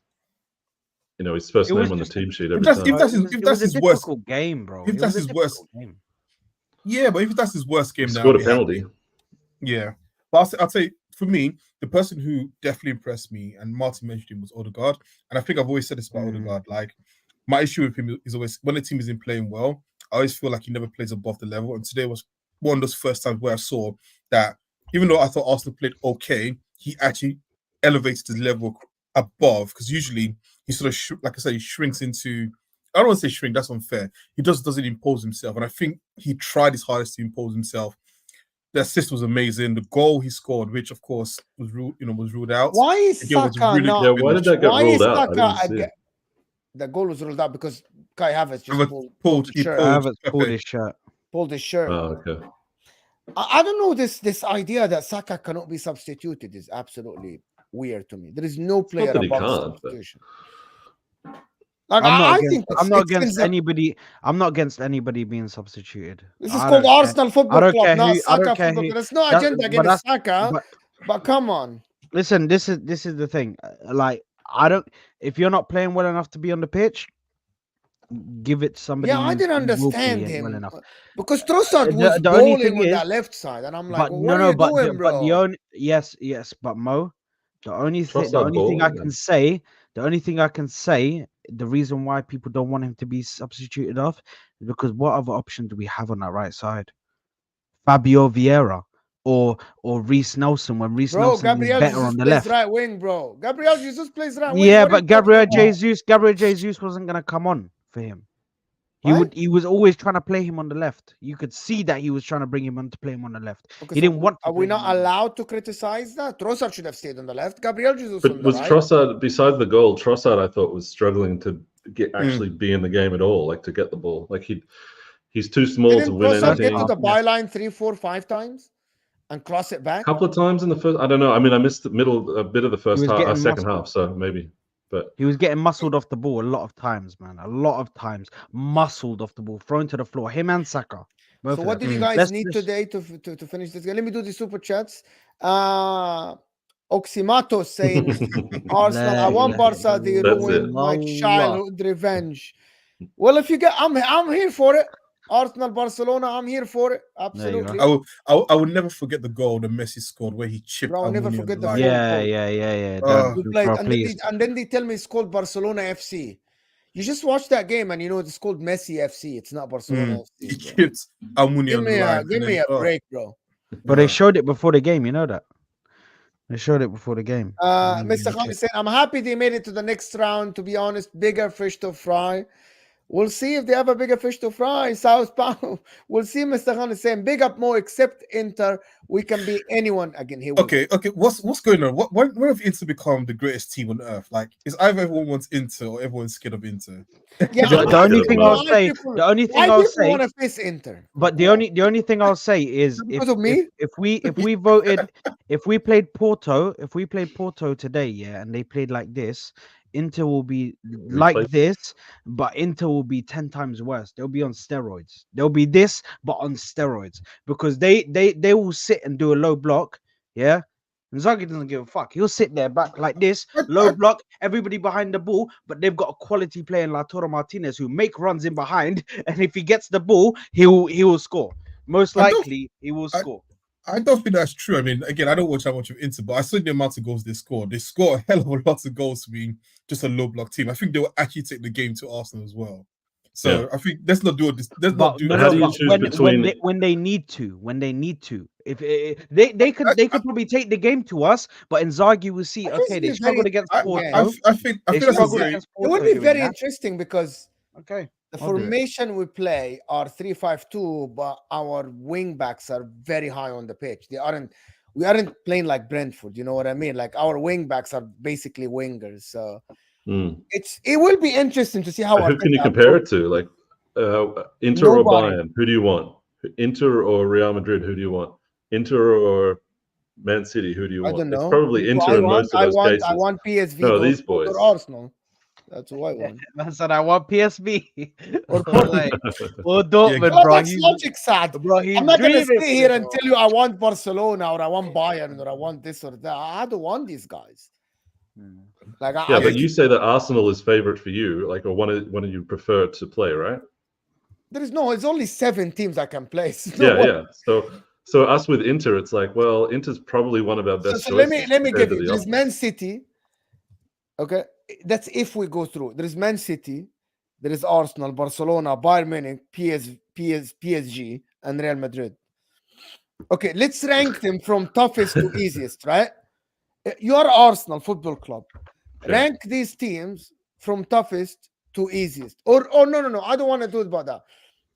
his first name on the team sheet every time. If that's his worst game, bro. If that's his worst game. Yeah, but if that's his worst game He now, scored a penalty. Yeah, but I'll say for me, the person who definitely impressed me, and Martin mentioned him, was Odegaard. And I think I've always said this about Odegaard. Like my issue with him is always when the team isn't playing well, I always feel like he never plays above the level. And today was one of those first times where I saw that even though I thought Arsenal played okay, he actually elevated his level above, because usually he sort of, like I said, he shrinks into. I don't want to say shrink. That's unfair. He doesn't impose himself, and I think he tried his hardest to impose himself. The assist was amazing. The goal he scored, which of course was ruled out. Why is Saka not? Yeah, why did that get ruled out? The goal was ruled out because Kai Havertz just pulled his shirt. Pulled his shirt. Oh, okay. I don't know. This idea that Saka cannot be substituted is absolutely weird to me. There is no player above substitution. Like, I'm not against anybody. I'm not against anybody being substituted. This is called Arsenal Football Club, not Saka Football Club. There's no agenda against Saka. But come on. Listen, this is the thing. Like, if you're not playing well enough to be on the pitch, give it to somebody. Yeah, I didn't understand him well enough. Because Trossard was bowling on that left side, and I'm like, what are you doing, bro? Yes, but Mo, the only thing I can say. The reason why people don't want him to be substituted off is because what other option do we have on that right side? Fabio Vieira or Reece Nelson when Reece Nelson is better on the left. Right wing, bro. Gabriel Jesus plays right wing. Yeah, but Gabriel Jesus wasn't gonna come on for him. He was always trying to play him on the left. You could see that he was trying to bring him on to play him on the left. Okay, he didn't want to. Are we not allowed to criticize that? Trossard should have stayed on the left. Gabriel Jesus but on the was right. Trossard, besides the goal, Trossard I thought was struggling to actually be in the game at all, like to get the ball. Like he's too small to win Trossard anything. Get to the byline 3, 4, 5 times and cross it back? A couple of times in the first. I don't know. I mean, I missed a bit of the first half, second half, so maybe. But he was getting muscled off the ball a lot of times, man. A lot of times, muscled off the ball, thrown to the floor. Him and Saka. So what did you guys need today to finish this game? Let me do the super chats. Oximato saying Arsenal. I want Barca. They ruined my childhood revenge. Well, if you get, I'm here for it. Arsenal, Barcelona, I'm here for it. Absolutely. I will never forget the goal that Messi scored where he chipped. Bro, I'll never forget the and then they tell me it's called Barcelona FC. You just watch that game and you know it's called Messi FC. It's not Barcelona FC. He chipped Almunia. Give me a break, bro. But they showed it before the game. You know that. They showed it before the game. Mr. Khan said, I'm happy they made it to the next round. To be honest, bigger fish to fry. We'll see if they have a bigger fish to fry. Southbound. We'll see. Mr. Khan is saying, big up more, except Inter. We can be anyone again here. Okay. What's going on? When have Inter become the greatest team on earth? Like, is either everyone wants Inter or everyone's scared of Inter? Yeah, the only thing I'll say, want to face Inter. But the only thing I'll say is, if we voted, if we played Porto today, yeah, and they played like this, Inter will be like this, but Inter will be 10 times worse. They'll be on steroids. They'll be this, but on steroids, because they will sit and do a low block, yeah. And Zaghi doesn't give a fuck. He'll sit there back like this, low block, everybody behind the ball, but they've got a quality player in Lautaro Martinez who make runs in behind, and if he gets the ball, he will score. Most likely, he will score. I don't think that's true. I mean, again, I don't watch that much of Inter, but I saw the amount of goals they scored. They score a hell of a lot of goals to being just a low block team. I think they will actually take the game to Arsenal as well. So I think let's not do this. Let's not But do. no, How no, do you but choose between? when they need to, if they could probably take the game to us, but Inzaghi will see, I think okay, it'll they be very struggled against interesting I, game. Porto, I think they that's a struggled very against It will Porto be doing very that. interesting because Okay, the I'll do it. formation we play are 3-5-2, but our wing backs are very high on the pitch. We aren't playing like Brentford, you know what I mean? Like our wing backs are basically wingers. So Mm. it will be interesting to see how Who can you Arteta compare it approaches to? Like Inter or Nobody. Bayern? Who do you want? Inter or Real Madrid? Who do you want? Inter or Man City? Who do you I want? don't It's know. probably Inter in most of those I cases. want PSV, No, Dortmund these boys. or Arsenal. That's who I want. man said I want PSV Or or Porto. like or Yeah, Dortmund, Well, bro. that's logic, sad. Bro, he's I'm not gonna dreaming sit for here this and one. tell you I want Barcelona or I want Bayern or I want this or that. I don't want these guys. Like Yeah, I but you say that Arsenal is favorite for you, like, or one of you prefer to play, right? it's only 7 teams I can play. Yeah. So us with Inter, it's like, well, Inter's probably one of our best So let choices me compared give to you. the There is others. Man City. Okay, that's if we go through. There is Man City, there is Arsenal, Barcelona, Bayern Munich, PSG, and Real Madrid. Okay, let's rank them from toughest to easiest, right? You are Arsenal Football Club. Okay. Rank these teams from toughest to easiest. Or no. I don't want to do it about that.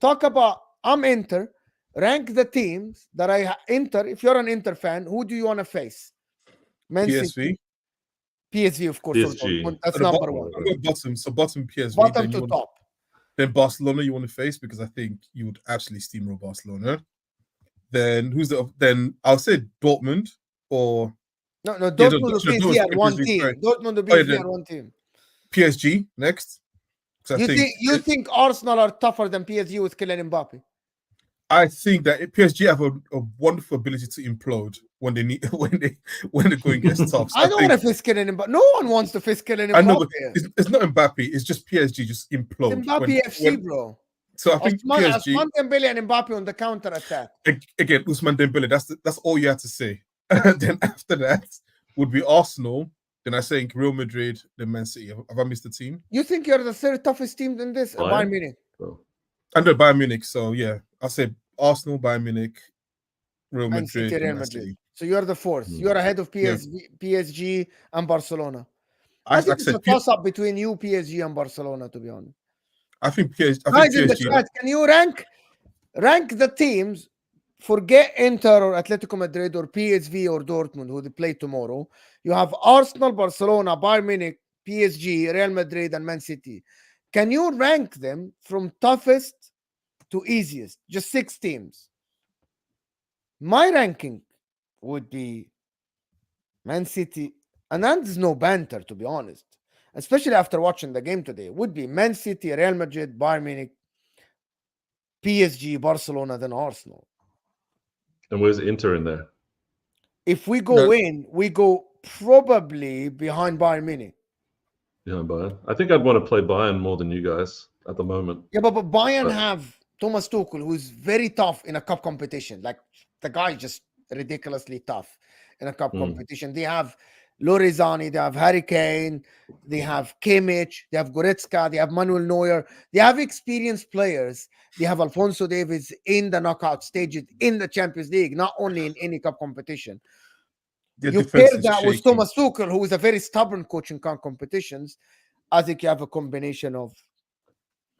Talk about I'm Inter. Rank the teams that Inter. If you're an Inter fan, who do you want to face? Man City, PSV. PSV, of course. Or PSG. Dortmund. That's At the number bottom, one. I'm going bottom. So bottom PSV. Bottom Then to you want, top. then Barcelona you want to face because I think you would absolutely steamroll Barcelona. Then who's the? Then I'll say Dortmund or No, yeah, Dortmund and Dortmund, PSG are one PSG, team. sorry. Dortmund and Oh, yeah, PSG then are one team. PSG next. Because You think Arsenal are tougher than PSG with Kylian Mbappe? I think that PSG have a wonderful ability to implode when they need when the going gets tough. So I don't want to face Kylian Mbappe. No one wants to face Kylian I know, but Mbappe. it's not Mbappe. It's just PSG just It's implode. Mbappe FC, bro. So I think PSG Osman Dembele and Mbappe on the counter attack. again. Usman Dembele. That's all you have to say. Then after that would be Arsenal. Then I think Real Madrid. Then Man City. Have I missed the team? You think you're the third toughest team in this? Bayern Munich. Oh. I know Bayern Munich. So yeah, I'll say Arsenal, Bayern Munich, Real Man Madrid, City, and Real Man Madrid. City. So you're the fourth. You're ahead of Yeah. PSG and Barcelona. I think it's a toss-up between you, PSG, and Barcelona, to be honest. I think PSG. Guys in the chat, can you rank the teams? Forget Inter or Atletico Madrid or PSV or Dortmund, who they play tomorrow. You have Arsenal, Barcelona, Bayern Munich, PSG, Real Madrid, and Man City. Can you rank them from toughest to easiest? Just 6 teams. My ranking would be Man City, and then there's no banter, to be honest. Especially after watching the game today, would be Man City, Real Madrid, Bayern Munich, PSG, Barcelona, then Arsenal. And where's Inter in there? If we go in, we go probably behind Bayern Munich. Behind Bayern. I think I'd want to play Bayern more than you guys at the moment. Yeah, but Bayern have Thomas Tuchel, who's very tough in a cup competition. Like the guy is just ridiculously tough in a cup competition. They have Lorizani, they have Harry Kane, they have Kimmich, they have Goretzka, they have Manuel Neuer. They have experienced players. They have Alfonso Davies in the knockout stages in the Champions League, not only in any cup competition. You pair that with Thomas Tuchel, who is a very stubborn coach in cup competitions. I think you have a combination of.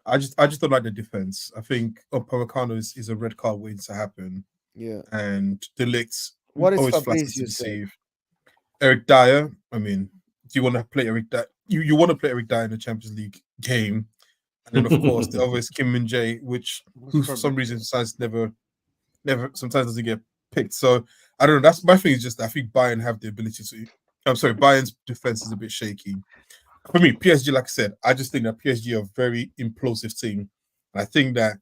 I just don't like the defense. I think Upamecano is a red card waiting to happen. Yeah. And De Ligt What is always flatters to deceive. Eric Dyer. I mean, do you want to play Eric Dyer? You want to play Eric Dyer in the Champions League game, and then of course the other is Kim Min-jae, who for some reason never sometimes doesn't get picked. So I don't know. That's my thing. Is just I think Bayern have the ability to. I'm sorry, Bayern's defense is a bit shaky. For me, PSG, like I said, I just think that PSG are a very implosive team. And I think that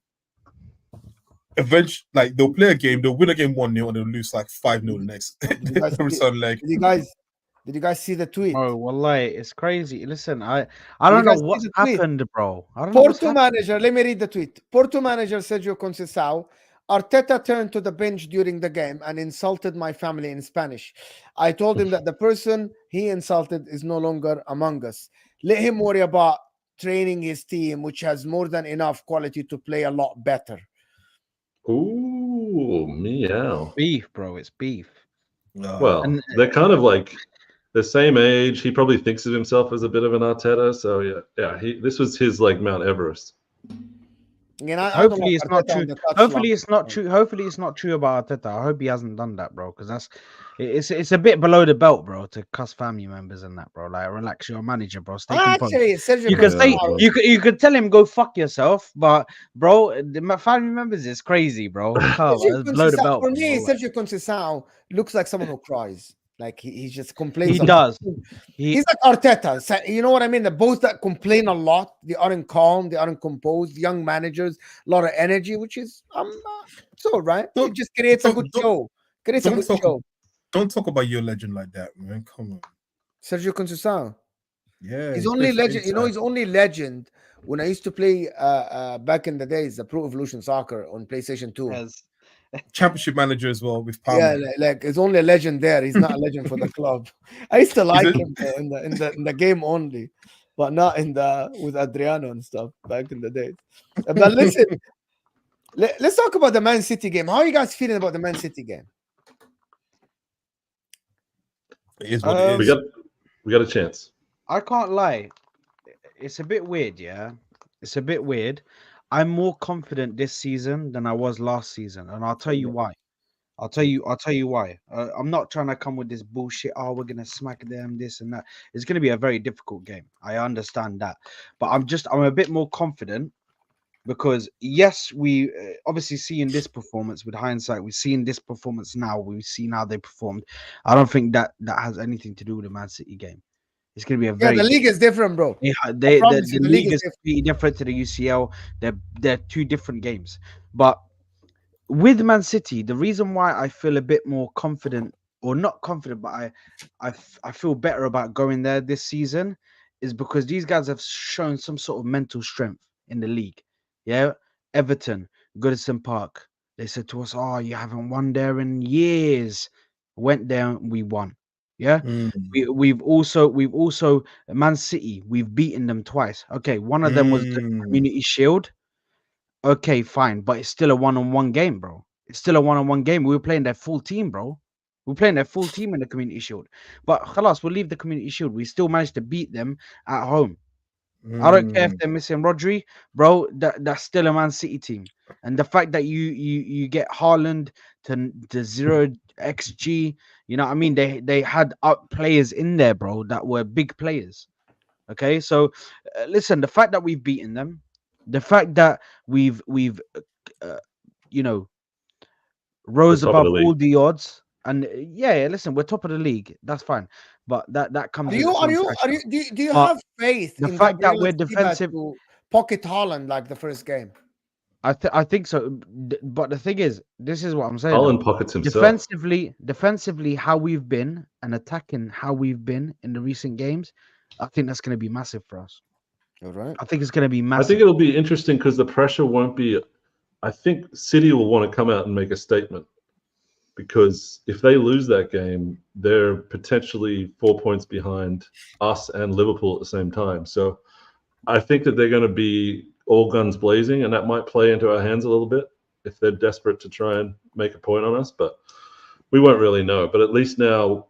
eventually, like they'll play a game, they'll win a game 1-0 and they'll lose like 5-0 the next return leg. Did you guys see the tweet? Oh, wallahi, it's crazy. Listen, I don't know what's happened, bro. I don't know Porto manager, let me read the tweet. Porto manager Sergio Conceição, Arteta turned to the bench during the game and insulted my family in Spanish. I told him that the person he insulted is no longer among us. Let him worry about training his team, which has more than enough quality to play a lot better. Ooh, meow. Beef, bro. It's beef. Well, And- they're kind of like the same age. He probably thinks of himself as a bit of an Arteta. So yeah. This was his like Mount Everest. Again, I don't Hopefully like it's not Arteta on true. the touchline. Hopefully it's not true. Hopefully it's not true about Arteta. I hope he hasn't done that, bro. Because it's a bit below the belt, bro, to cuss family members and that, bro. Like, relax, you're a manager, bro. Stay composed. Actually, Sergio You can say Conceição- you could tell him go fuck yourself, but bro, the family members is crazy, bro. Come, Sergio it's below the Conceição- belt. for bro. me, Like, Sergio Conceição looks like someone who cries. Like he just complains. he a lot. does. He He's like Arteta. So, you know what I mean? The both that complain a lot. They aren't calm. They aren't composed. Young managers, a lot of energy, which is it's all right. It Don't- just creates a don't- good don't- show. Creates a don't good talk- show. Don't talk about your legend like that, man. Come on. Sergio Conceição. Yeah, He's he only played for legend. You know, Inter. he's only legend when I used to play back in the days, the Pro Evolution Soccer on PlayStation 2. Yes. Championship manager as well with Palmer. Yeah, like he's only a legend there. He's not a legend for the club. I used to like a- him in the game only, but not in the with Adriano and stuff back in the days. But listen, let's talk about the Man City game. How are you guys feeling about the Man City game? It is what it We is. got a chance. I can't lie. It's a bit weird, yeah. It's a bit weird. I'm more confident this season than I was last season, and I'll tell you why. I'll tell you why. I'm not trying to come with this bullshit. Oh, we're gonna smack them, this and that. It's gonna be a very difficult game. I understand that, but I'm a bit more confident because yes, we obviously seeing this performance with hindsight. We're seeing this performance now. We've seen how they performed. I don't think that has anything to do with the Man City game. It's gonna be a Yeah, very the league is different, bro. yeah, promise the you, the league league is is completely different to the UCL. They're two different games. But with Man City, the reason why I feel a bit more confident, or not confident, but I feel better about going there this season, is because these guys have shown some sort of mental strength in the league. Yeah, Everton, Goodison Park. They said to us, "Oh, you haven't won there in years." Went there, and we won. Yeah, Mm. we've also Man City. We've beaten them twice. Okay, one of them was the Mm. Community Shield. Okay, fine, but it's still a one-on-one game, bro. It's still a one-on-one game. We were playing their full team, bro. We're playing their full team in the Community Shield. But khalas, we'll leave the Community Shield. We still managed to beat them at home. I don't care if Mm. they're missing Rodri, bro. That's still a Man City team. And the fact that you get Haaland to 0 xg, you know what I mean? They had up players in there, bro, that were big players. Okay, so listen, the fact that we've beaten them, the fact that we've you know rose top of above the all league. the odds, and yeah, listen, we're top of the league. That's fine, but that comes. Are with you its are own you pressure. are you do you But have faith the in fact that Gabriel we're Silva defensive- to pocket Holland like the first game? I think so, but the thing is, this is what I'm saying. Holland pockets himself. Defensively, how we've been, and attacking how we've been in the recent games, I think that's going to be massive for us. All right. I think it's going to be I massive. think it'll be interesting because the pressure won't be. I think City will want to come out and make a statement because if they lose that game, they're potentially 4 points behind us and Liverpool at the same time. So I think that they're going to be all guns blazing, and that might play into our hands a little bit if they're desperate to try and make a point on us. But we won't really know. But at least now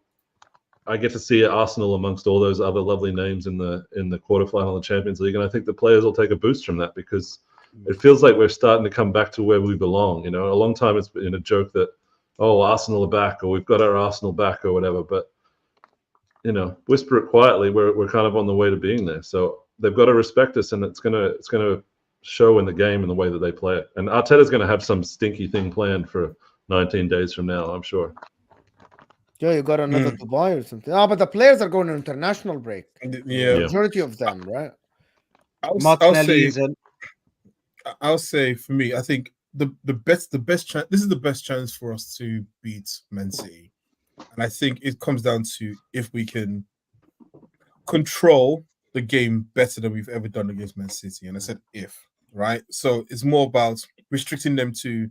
I get to see Arsenal amongst all those other lovely names in the quarterfinal of the Champions League, and I think the players will take a boost from that because it feels like we're starting to come back to where we belong. You know, a long time it's been a joke that, oh, Arsenal are back, or we've got our Arsenal back, or whatever. But you know, whisper it quietly, we're kind of on the way to being there. So they've got to respect us, and it's gonna show in the game and the way that they play it. And Arteta's going to have some stinky thing planned for 19 days from now, I'm sure. Yeah, you got another Dubai or something. Ah, but the players are going on international break. Yeah. Majority of them, right? I'll Martinelli say, I'll say for me, I think the best chance. This is the best chance for us to beat Man City, and I think it comes down to if we can control the game better than we've ever done against Man City. And I said if, right? So it's more about restricting them to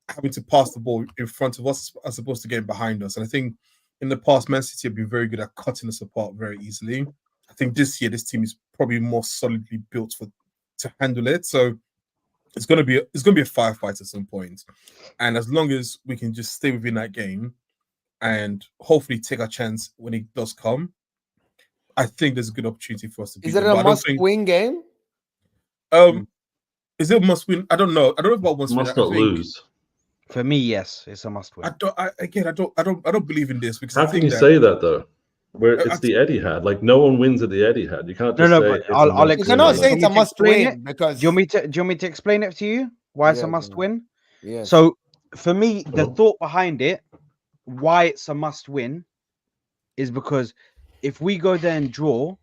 having to pass the ball in front of us as opposed to getting behind us. And I think in the past, Man City have been very good at cutting us apart very easily. I think this year this team is probably more solidly built to handle it. So it's gonna be a firefight at some point. And as long as we can just stay within that game and hopefully take a chance when it does come, I think there's a good opportunity for us to beat Is it them. a But I don't think must-win game? is it a must win? I don't know. I don't know about must win. Must I not think, lose. For me, yes, it's a must win. I don't believe in this because How I can think you that say that though? Where it's I- the Etihad, like no one wins at the Etihad. You can't No, just no, say but it's a I'll must You win. cannot say Do it's you a want me to explain must-win it? because Do you want me to explain it to you? Why it's Yeah, a must go win? yes. So for me, the Oh. thought behind it, why it's a must win, is because if we go there and draw,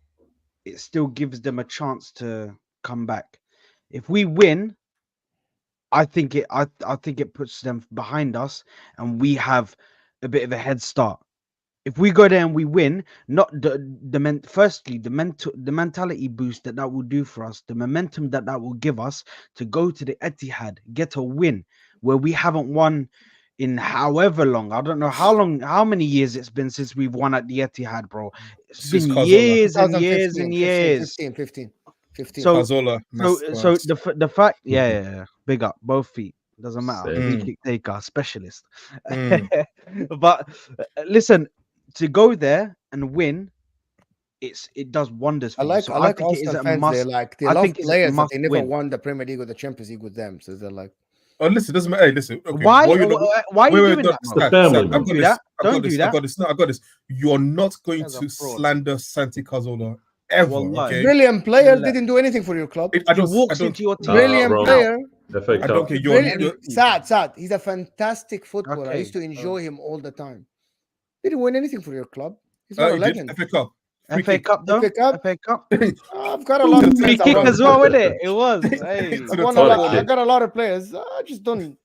it still gives them a chance to come back. If we win, I think it puts them behind us, and we have a bit of a head start. If we go there and we win, not firstly the mentality boost that will do for us, the momentum that will give us to go to the Etihad, get a win where we haven't won in however long. I don't know how many years it's been since we've won at the Etihad, bro. It's Since been Cazorla. years and years 2015, and years. 15. So Cazorla, so the fact, yeah, big up both feet. Doesn't matter. Same. Free kick taker, specialist. Mm. But listen, to go there and win, it does wonders for I you. like So I I like think it is Arsenal a fans. must. They I love think it's a players that must they never win. won the Premier League or the Champions League with them. So they're like, Oh, listen, doesn't matter. Hey, listen. Okay, Why? what you're not- Why are you wait, doing no, that, the man? family, I've man. got do this. that. I've Don't got do this. that. I've got this. No, I've got this. You're not going That's a to fraud. slander Santi Cazorla ever. Wallahi. Okay. brilliant player Like- didn't do anything for your club. I He don't. walks I don't. into your team. Brilliant wrong. player. FA I Cup. don't care. Brilliant. Sad. He's a fantastic footballer. I Okay, used to so- enjoy him all the time. Didn't win anything for your club. He's not a He did legend. FA Cup. Free FA kick. Cup though. FA Cup? FA Cup. I've got a lot of Free players. I kick won. as well, with it. It was. Hey. To I the won top a lot. corner. I got a lot of players. I just don't.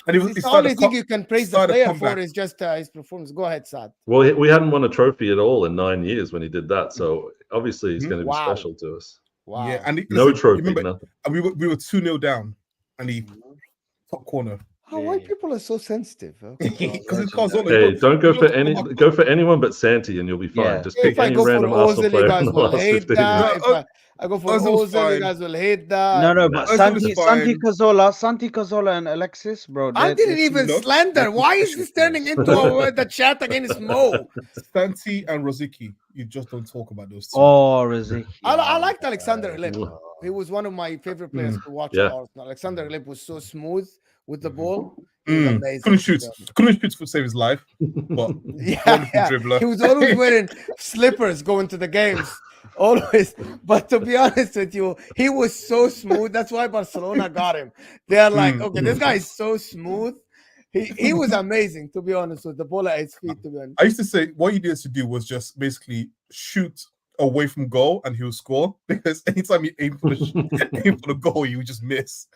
And he It's the started only a thing cup- you can praise the started a player comeback. for is just his performance. Go ahead, Sad. Well, we hadn't won a trophy at all in 9 years when he did that. So obviously he's going to be Wow. special to us. Wow. Yeah, and No listen, trophy, Remember, nothing. and we were 2-0 down, and he top corner How white people are so sensitive. Huh? because it's Cazorla. Hey, don't go for go back. anyone but Santi, and you'll be fine. Yeah. Just pick If I any go for random Arsenal Ozil, player you in guys the will last hate 15 that. years. No, If I go for Ozil's Ozil, you fine. guys will hate that. No, Nah. but Ozil is Santi fine. Cazorla, and Alexis, bro. I didn't even No, slander. they're Why is professional this turning players. into the chat against Mo? Santi and Rosicky, you just don't talk about those two. Oh, Riziki. I liked Alexander Hleb. He was one of my favorite players to watch Yeah. at Arsenal. Alexander Hleb was so smooth with the ball. He was amazing. Couldn't shoot to save his life, but Yeah, wonderful yeah. dribbler. He was always wearing slippers going to the games. Always. But to be honest with you, he was so smooth. That's why Barcelona got him. They're like, okay, this guy is so smooth. He was amazing, to be honest, with the ball at his feet, to be honest. I used to say what he needed to do was just basically shoot away from goal and he would score because anytime he aimed for the goal, he would just miss.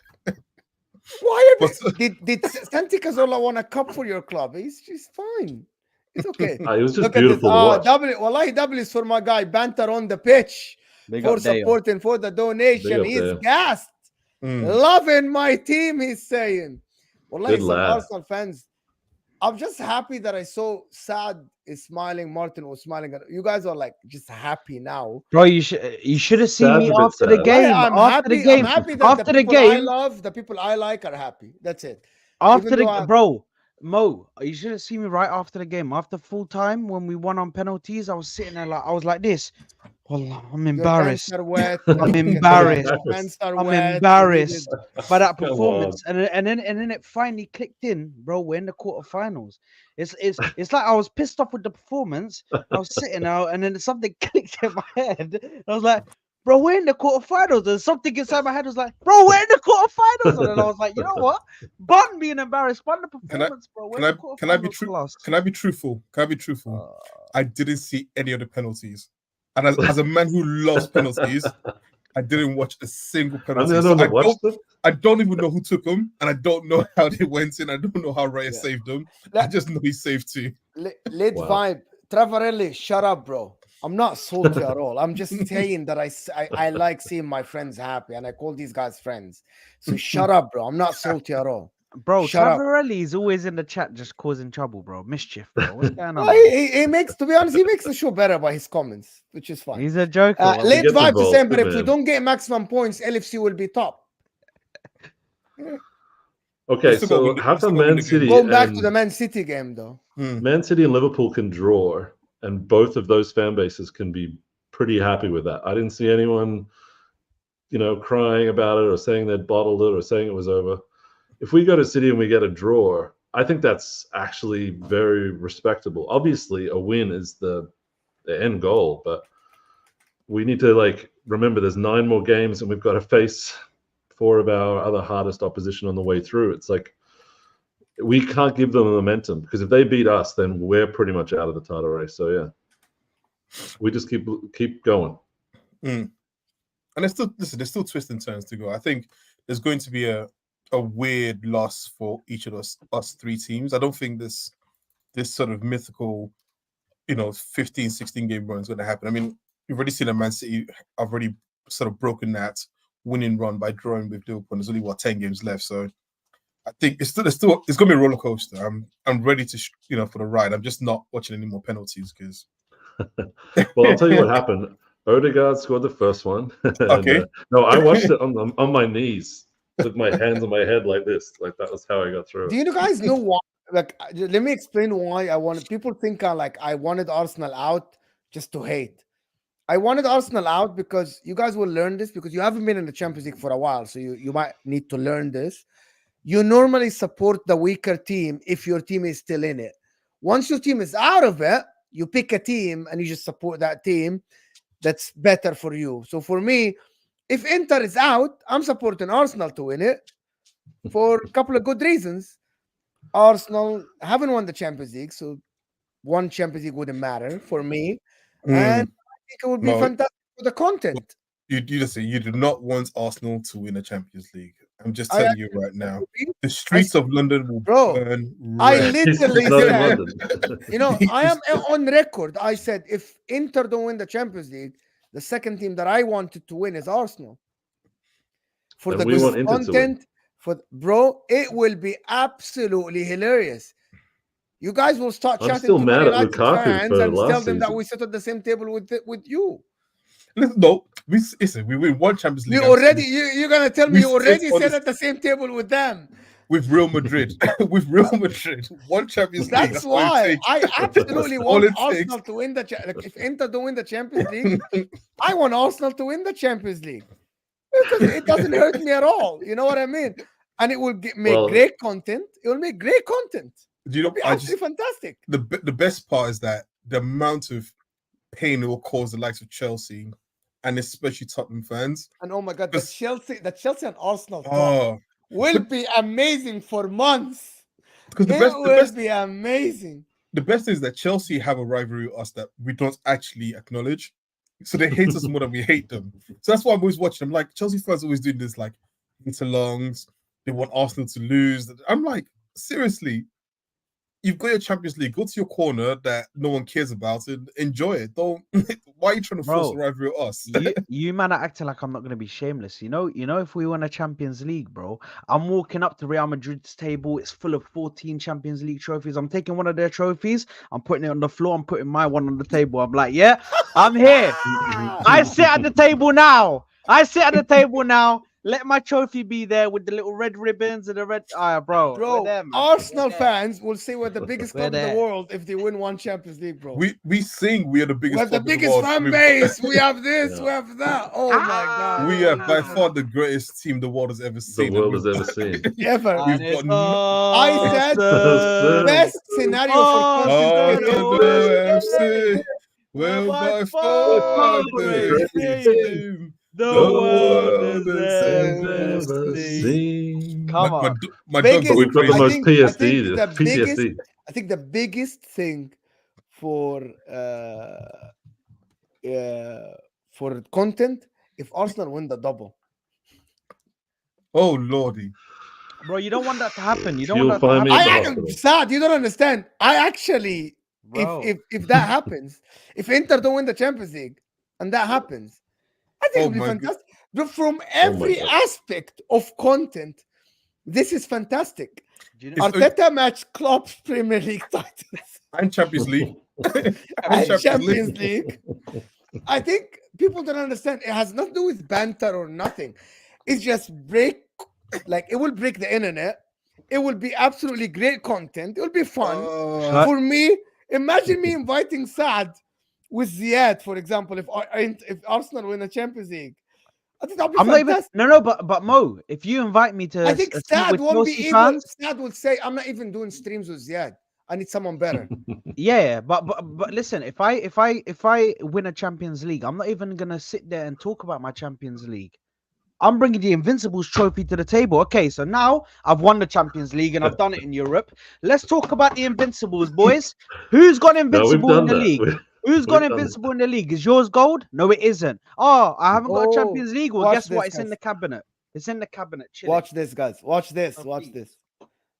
Why But- did Santi Cazorla won a cup for your club? He's fine. It's okay. It was just Look at this. beautiful to watch. Wallahi, W is for my guy Banter on the pitch Big for up Deo. supporting for the donation. Big up He's Deo. gassed. Mm. Loving my team, he's saying. Wallahi, Good some lad. Arsenal fans. I'm just happy that I saw Sad is smiling, Martin was smiling. You guys are like just happy now. Bro, you should have seen Sad, me a bit after the sad. game. I'm After the game. I'm happy that After the people I game. love, the people I like are happy. That's it. After Even the though I- bro, Mo, you should have seen me right after the game. After full time, when we won on penalties, I was sitting there like I was like this. Wallah, I'm Your pants embarrassed. are wet. I'm You can- embarrassed. Your pants are I'm wet. embarrassed by that Come performance, and then it finally clicked in, bro. We're in the quarterfinals. It's like I was pissed off with the performance. I was sitting out, and then something clicked in my head. I was like, bro, we're in the quarterfinals, and something inside my head was like, bro, we're in the quarterfinals, and then I was like, you know what? Bun being embarrassed, bun the performance, bro. We're in the Can I be quarterfinals true? class. Can I be truthful? I didn't see any of the penalties, and as a man who loves penalties, I didn't watch a single I'm penalty. the So only one that watched it. I don't even know who took them, and I don't know how they went in. I don't know how Raya saved them. I just know he saved two. Lit Wow. vibe. Travarelli, shut up, bro. I'm not salty at all. I'm just saying that I like seeing my friends happy, and I call these guys friends. So shut up, bro. I'm not salty at all. Bro, Shut up. Travarelli is always in the chat just causing trouble, bro. Mischief, bro. What's going on? Well, bro? he makes, to be honest, he makes the show better by his comments, which is fine. He's a joker. bro. Late gets Vibes is involved, saying, but good if we man. don't get maximum points, LFC will be top. Okay, still gotta win so the- how we still come gotta win Man the game. City Going back to and the Man City game, though. Man City and Liverpool can draw, and both of those fan bases can be pretty happy with that? I didn't see anyone, crying about it or saying they'd bottled it or saying it was over. If we go to City and we get a draw, I think that's actually very respectable. Obviously, a win is the end goal, but we need to remember there's 9 more games and we've got to face 4 of our other hardest opposition on the way through. It's like we can't give them momentum, because if they beat us, then we're pretty much out of the title race. So yeah, we just keep going. And there's still twists and turns to go. I think there's going to be a weird loss for each of us 3 teams. I don't think this sort of mythical, 15, 16 game run is going to happen. I mean, you've already seen a Man City. I've already sort of broken that winning run by drawing with Liverpool. There's only 10 games left, so I think it's going to be a roller coaster. I'm ready to for the ride. I'm just not watching any more penalties because. Well, I'll tell you what happened. Odegaard scored the first one. Okay. No, I watched it on my knees with my hands on my head like this. Like that was how I got through Do it. you guys know why? Let me explain why I wanted. People think I wanted Arsenal out just to hate. I wanted Arsenal out because you guys will learn this, because you haven't been in the Champions League for a while, so you might need to learn this. You normally support the weaker team if your team is still in it. Once your team is out of it, you pick a team and you just support that team that's better for you. So for me, if Inter is out, I'm supporting Arsenal to win it for a couple of good reasons. Arsenal haven't won the Champions League, so one Champions League wouldn't matter for me. And I think it would be No. fantastic for the content. You listen. You do not want Arsenal to win a Champions League. I'm just telling you right now. The streets of London will burn I red. literally Not in said, London. I am on record. I said if Inter don't win the Champions League, the second team that I wanted to win is Arsenal. For And the we want good Inter to win. content, it will be absolutely hilarious. You guys will start I'm chatting still to mad Man at United Lukaku fans for and tell last them that season. we sit at the same table with you. No, we win one Champions League. You're gonna tell me we you already sit on sat the- at the same table with them. with Real Madrid. With Real Madrid, one Champions League. That's all it why takes. I absolutely That's all want it Arsenal to win the if Inter don't win the Champions League, I want Arsenal to win the Champions League, because it doesn't hurt me at all. You know what I mean? And it will make great content. It will make great content. Do you know? It'll be absolutely fantastic. The best part is that the amount of pain it will cause the likes of Chelsea and especially Tottenham fans. And oh my God, the Chelsea and Arsenal talk Oh, will be amazing for months. because It will be amazing. The best is that Chelsea have a rivalry with us that we don't actually acknowledge. So they hate us more than we hate them. So that's why I'm always watching them. Like Chelsea fans always doing this, like hit-alongs. They want Arsenal to lose. I'm like, seriously, you've got your Champions League. Go to your corner that no one cares about and enjoy it. Don't. Why are you trying to force a rivalry with us? you man are acting like I'm not gonna be shameless. You know, if we win a Champions League, bro, I'm walking up to Real Madrid's table. It's full of 14 Champions League trophies. I'm taking one of their trophies. I'm putting it on the floor. I'm putting my one on the table. I'm like, yeah, I'm here. I sit at the table now. Let my trophy be there with the little red ribbons and the red. Bro, there, Arsenal fans will say we're the biggest club in the world if they win one Champions League, bro. We sing we are the biggest. We're the biggest fan base. We have this. We have that. Oh my God. We are by far the greatest team the world has ever seen. The world has ever seen. Ever. We've got I said best scenario for FC. Well, by far the greatest team the world has ever seen. Come on. My biggest, we've got the most PTSD. I think the biggest thing for content, if Arsenal win the double. Oh lordy, bro, you don't want that to happen. You don't You'll want that to find happen. me I'm sad. You don't understand. I actually, if that happens, if Inter don't win the Champions League and that happens, I think it'll be fantastic. But from every aspect of content, This is fantastic. Do you It's- know, Arteta match Klopp's Premier League titles And Champions League. and Champions League. I think people don't understand. It has nothing to do with banter or nothing. It's just it will break the internet. It will be absolutely great content. It will be fun. Uh, For me, imagine me inviting Saad with Ziad, for example, if Arsenal win the Champions League. I think that'll be I'm not even fantastic. no, but Mo, if you invite me to I think a seat Saad with won't be Chelsea able. fans, Saad will say, "I'm not even doing streams with Ziad. I need someone better." yeah, but listen, if I win a Champions League, I'm not even gonna sit there and talk about my Champions League. I'm bringing the Invincibles trophy to the table. Okay, so now I've won the Champions League and I've done it in Europe. Let's talk about the Invincibles, boys. Who's got No, we've Invincible in done the that. league? Who's We've got done that. Invincible in the league? Is yours gold? No, it isn't. Oh, I haven't got a Oh, Champions League. Well, watch guess what? this, It's in guys. the cabinet. It's in the cabinet. Chilling. Watch this, guys. Watch this. Oh, Watch please. this.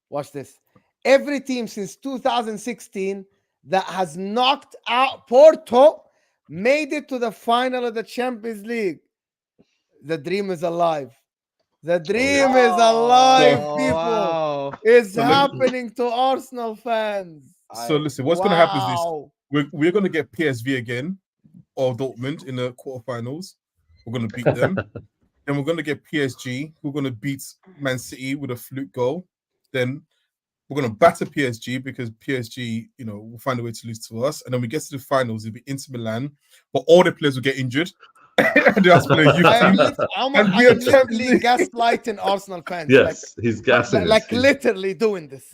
Watch this. Every team since 2016 that has knocked out Porto made it to the final of the Champions League. The dream is alive. The dream is alive, Oh, people. wow. It's So happening to Arsenal fans. So listen, what's going to happen is this: Wow. we're going to get PSV again or Dortmund in the quarterfinals. We're going to beat them. Then we're going to get PSG. We're going to beat Man City with a fluke goal. Then we're going to batter PSG because PSG, will find a way to lose to us. And then we get to the finals. It'll be Inter Milan, but all the players will get injured. And they have to play a youth I am, team. I'm we are literally Champions League. gaslighting Arsenal fans. Yes, he's gassing us. Like He's- literally doing this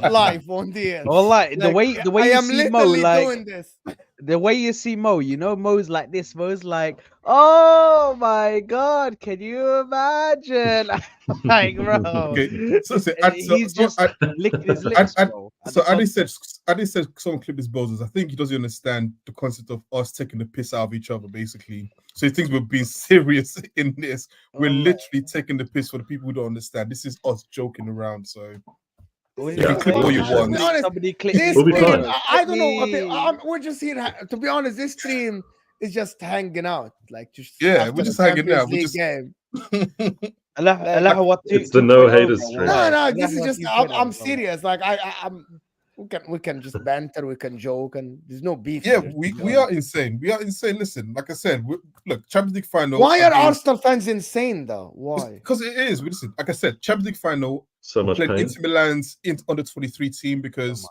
live on the air. Well, like the way I you am see Mo, literally like doing this. the way you see Mo, Mo's like this. Mo's like, oh my god, can you imagine? Like, bro, Okay, so and he's just licking his lips, bro. at So the Adi concept. said someone clip his bozos. I think he doesn't understand the concept of us taking the piss out of each other, basically. So he thinks we're being serious in this. We're Oh, literally taking the piss for the people who don't understand. This is us joking around. So What Yeah, is clip it? all you want. To be honest, Somebody clip this We'll be team, fine. I don't know. We're just here. To be honest, this team is just hanging out. Like just Yeah, after we're just the hanging Champions out. We're League just game. Allah, what It's the no haters No, stream. no, this is just. I'm serious. Like I'm. We can just banter. We can joke, and there's no beef. yeah, here, we to be we honest. are insane. We are insane. Listen, like I said, look, Champions League final. Why are Arsenal fans insane though? Why? Because it is. Listen, like I said, Champions League final. So much Played pain. Inter Milan's under 23 team because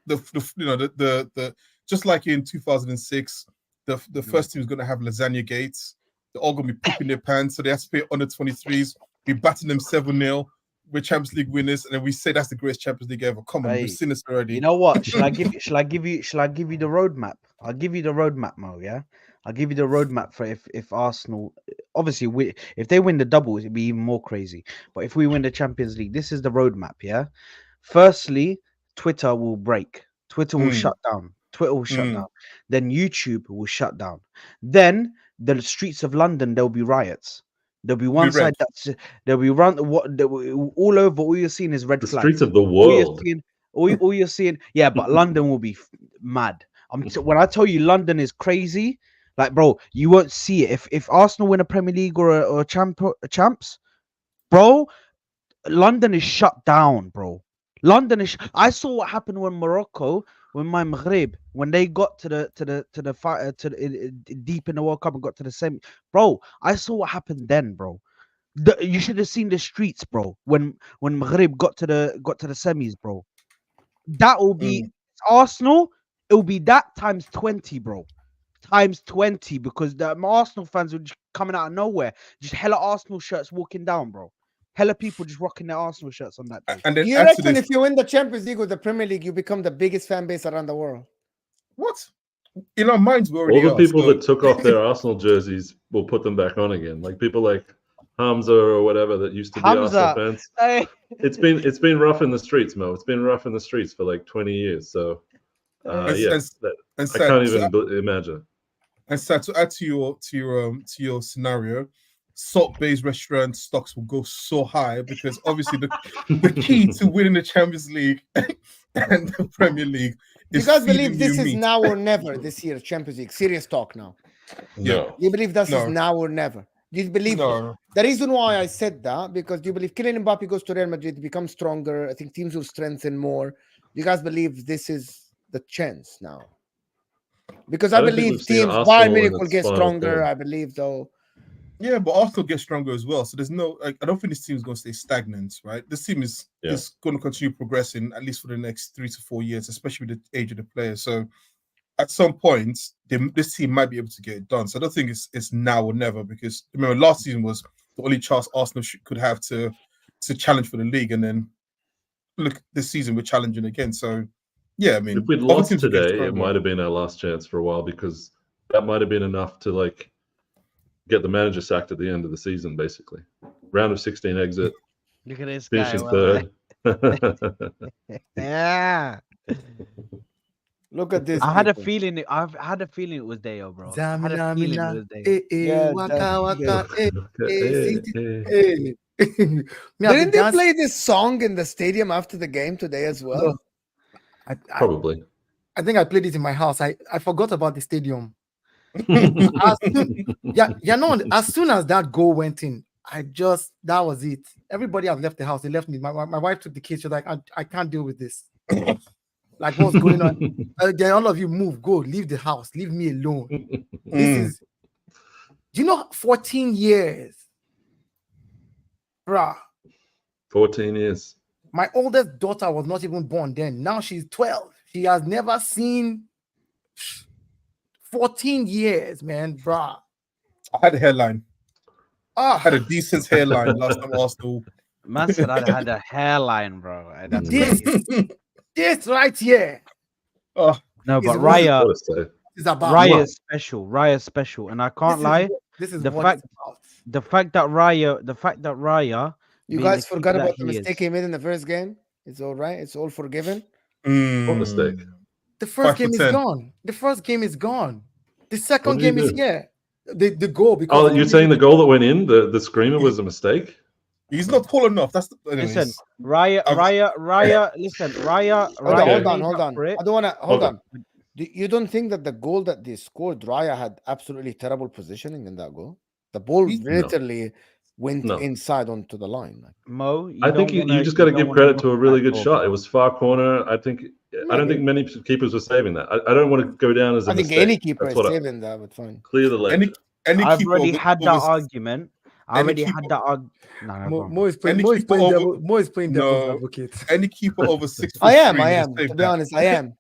the just like in 2006, the first team is going to have lasagna gates. They're all going to be pooping their pants, so they have to play under 23s. We batting them 7-0. We're Champions League winners, and then we say that's the greatest Champions League ever. Come on, Hey, we've seen this already. You know what? Shall I give you the roadmap? I'll give you the roadmap, Mo. Yeah, I'll give you the roadmap for if Arsenal, obviously, if they win the doubles, it'd be even more crazy. But if we win the Champions League, this is the roadmap. Yeah. Firstly, Twitter will break. Twitter will shut down. Twitter will shut down. Then YouTube will shut down. Then the streets of London, there'll be riots. There'll be one side that's there'll be all over. All you're seeing is red The flags. streets of the All you're world. seeing, all you're seeing, yeah, but London will be mad. When I tell you London is crazy, like, bro, you won't see it. If Arsenal win a Premier League or a champs, bro, London is shut down, bro. London is. I saw what happened when Morocco, when my Maghreb, when they got to the deep in the World Cup and got to the semi, bro. I saw what happened then, bro. You should have seen the streets, bro. When Maghreb got to the semis, bro. That will be Arsenal. It will be that times 20, bro. Times 20, because the Arsenal fans were just coming out of nowhere. Just hella Arsenal shirts walking down, bro. Hella people just rocking their Arsenal shirts on that day. And then You add to reckon this, if you win the Champions League or the Premier League, you become the biggest fan base around the world? what? In our minds, we already All the are, people so- that took off their Arsenal jerseys will put them back on again. Like people like Hamza or whatever that used to be Hamza. Arsenal fans. Hey. It's been rough in the streets, Mo. It's been rough in the streets for like 20 years. So And- yes, and I can't even imagine. And so to add to your scenario, Salt Bay's restaurant stocks will go so high because obviously the key to winning the Champions League and the Premier League Do you is guys feeding believe this you is meat. now or never this year, Champions League? Serious talk now. Yeah. No. You believe this No. is now or never? Do you believe No. the reason why I said that? Because do you believe Kylian Mbappe goes to Real Madrid, becomes stronger? I think teams will strengthen more. Do you guys believe this is the chance now? Because I don't think we've believe seen teams, Bayern Arsenal in Munich will its get final stronger. form. I believe, though. Yeah, but Arsenal gets stronger as well. So there's no, like, I don't think this team is going to stay stagnant, right? This team is going to continue progressing at least for the next 3 to 4 years, especially with the age of the players. So at some point, this team might be able to get it done. So I don't think it's now or never, because remember last season was the only chance Arsenal could have to challenge for the league, and then look, this season we're challenging again. So yeah, I mean, If we'd other lost teams will get today, it stronger. might have been our last chance for a while, because that might have been enough to like get the manager sacked at the end of the season, basically. Round of 16 exit, Look at this guy. finishing Well, third. yeah. Look at this. I had a people. feeling. I've had a feeling it was Deo, bro. I had a Zamina, feeling it mina, was Deo. Yeah, waka, waka, Hey, city, hey. Me, I've Didn't been they play this song in the stadium after the game today as well? No. I Probably. think I played it in my house. I forgot about the stadium. As soon as that goal went in, that was it. Everybody have left the house. They left me. My wife took the kids. She's like, I can't deal with this. Like, what's going on? Then all of you move, go, leave the house, leave me alone. This is, do you know, 14 years, bruh. 14 years. My oldest daughter was not even born then. Now she's 12. She has never seen 14 years, man, bruh. I had a hairline. I Ah, had a decent hairline last time Arsenal. Man said I had a hairline, bro. That's This- crazy. this right here Oh, No, is but what- Raya, What a say. is about. Raya What? is special. Raya is special, and I can't This is lie. what- This is the what fact- it's about. The fact that Raya, You being guys the forgot keeper about that the he mistake is. he made in the first game? It's all right. It's all forgiven. What mistake? The first 5 for game is 10. gone. The first game is gone. The What second did he game is do? here. The goal, because Oh, if you're you saying the read goal that went in, the screamer was a mistake? He's not tall enough. That's the, anyways. Listen, Raya. Listen, Raya. Hold Raya on, made hold up on. for it. I don't want to. Hold Okay. on. You don't think that the goal that they scored, Raya had absolutely terrible positioning in that goal? The ball No. literally went No. inside onto the line. Like, Mo, I think you just got to give credit to a really good shot. It was far corner. I don't Maybe. think many keepers were saving that. I don't want to go down as a I think mistake. any keeper That's is what saving that, but fine. clear the ledge. Any I've keeper already over- had that over- argument. I any already keeper- had that argument. No, no, Mo, go on. Mo is playing, Any Mo is keeper playing, over- devil, Mo is playing devil's No. advocate. any keeper over 6'3" I am. would I have am. saved To be that. honest, I am.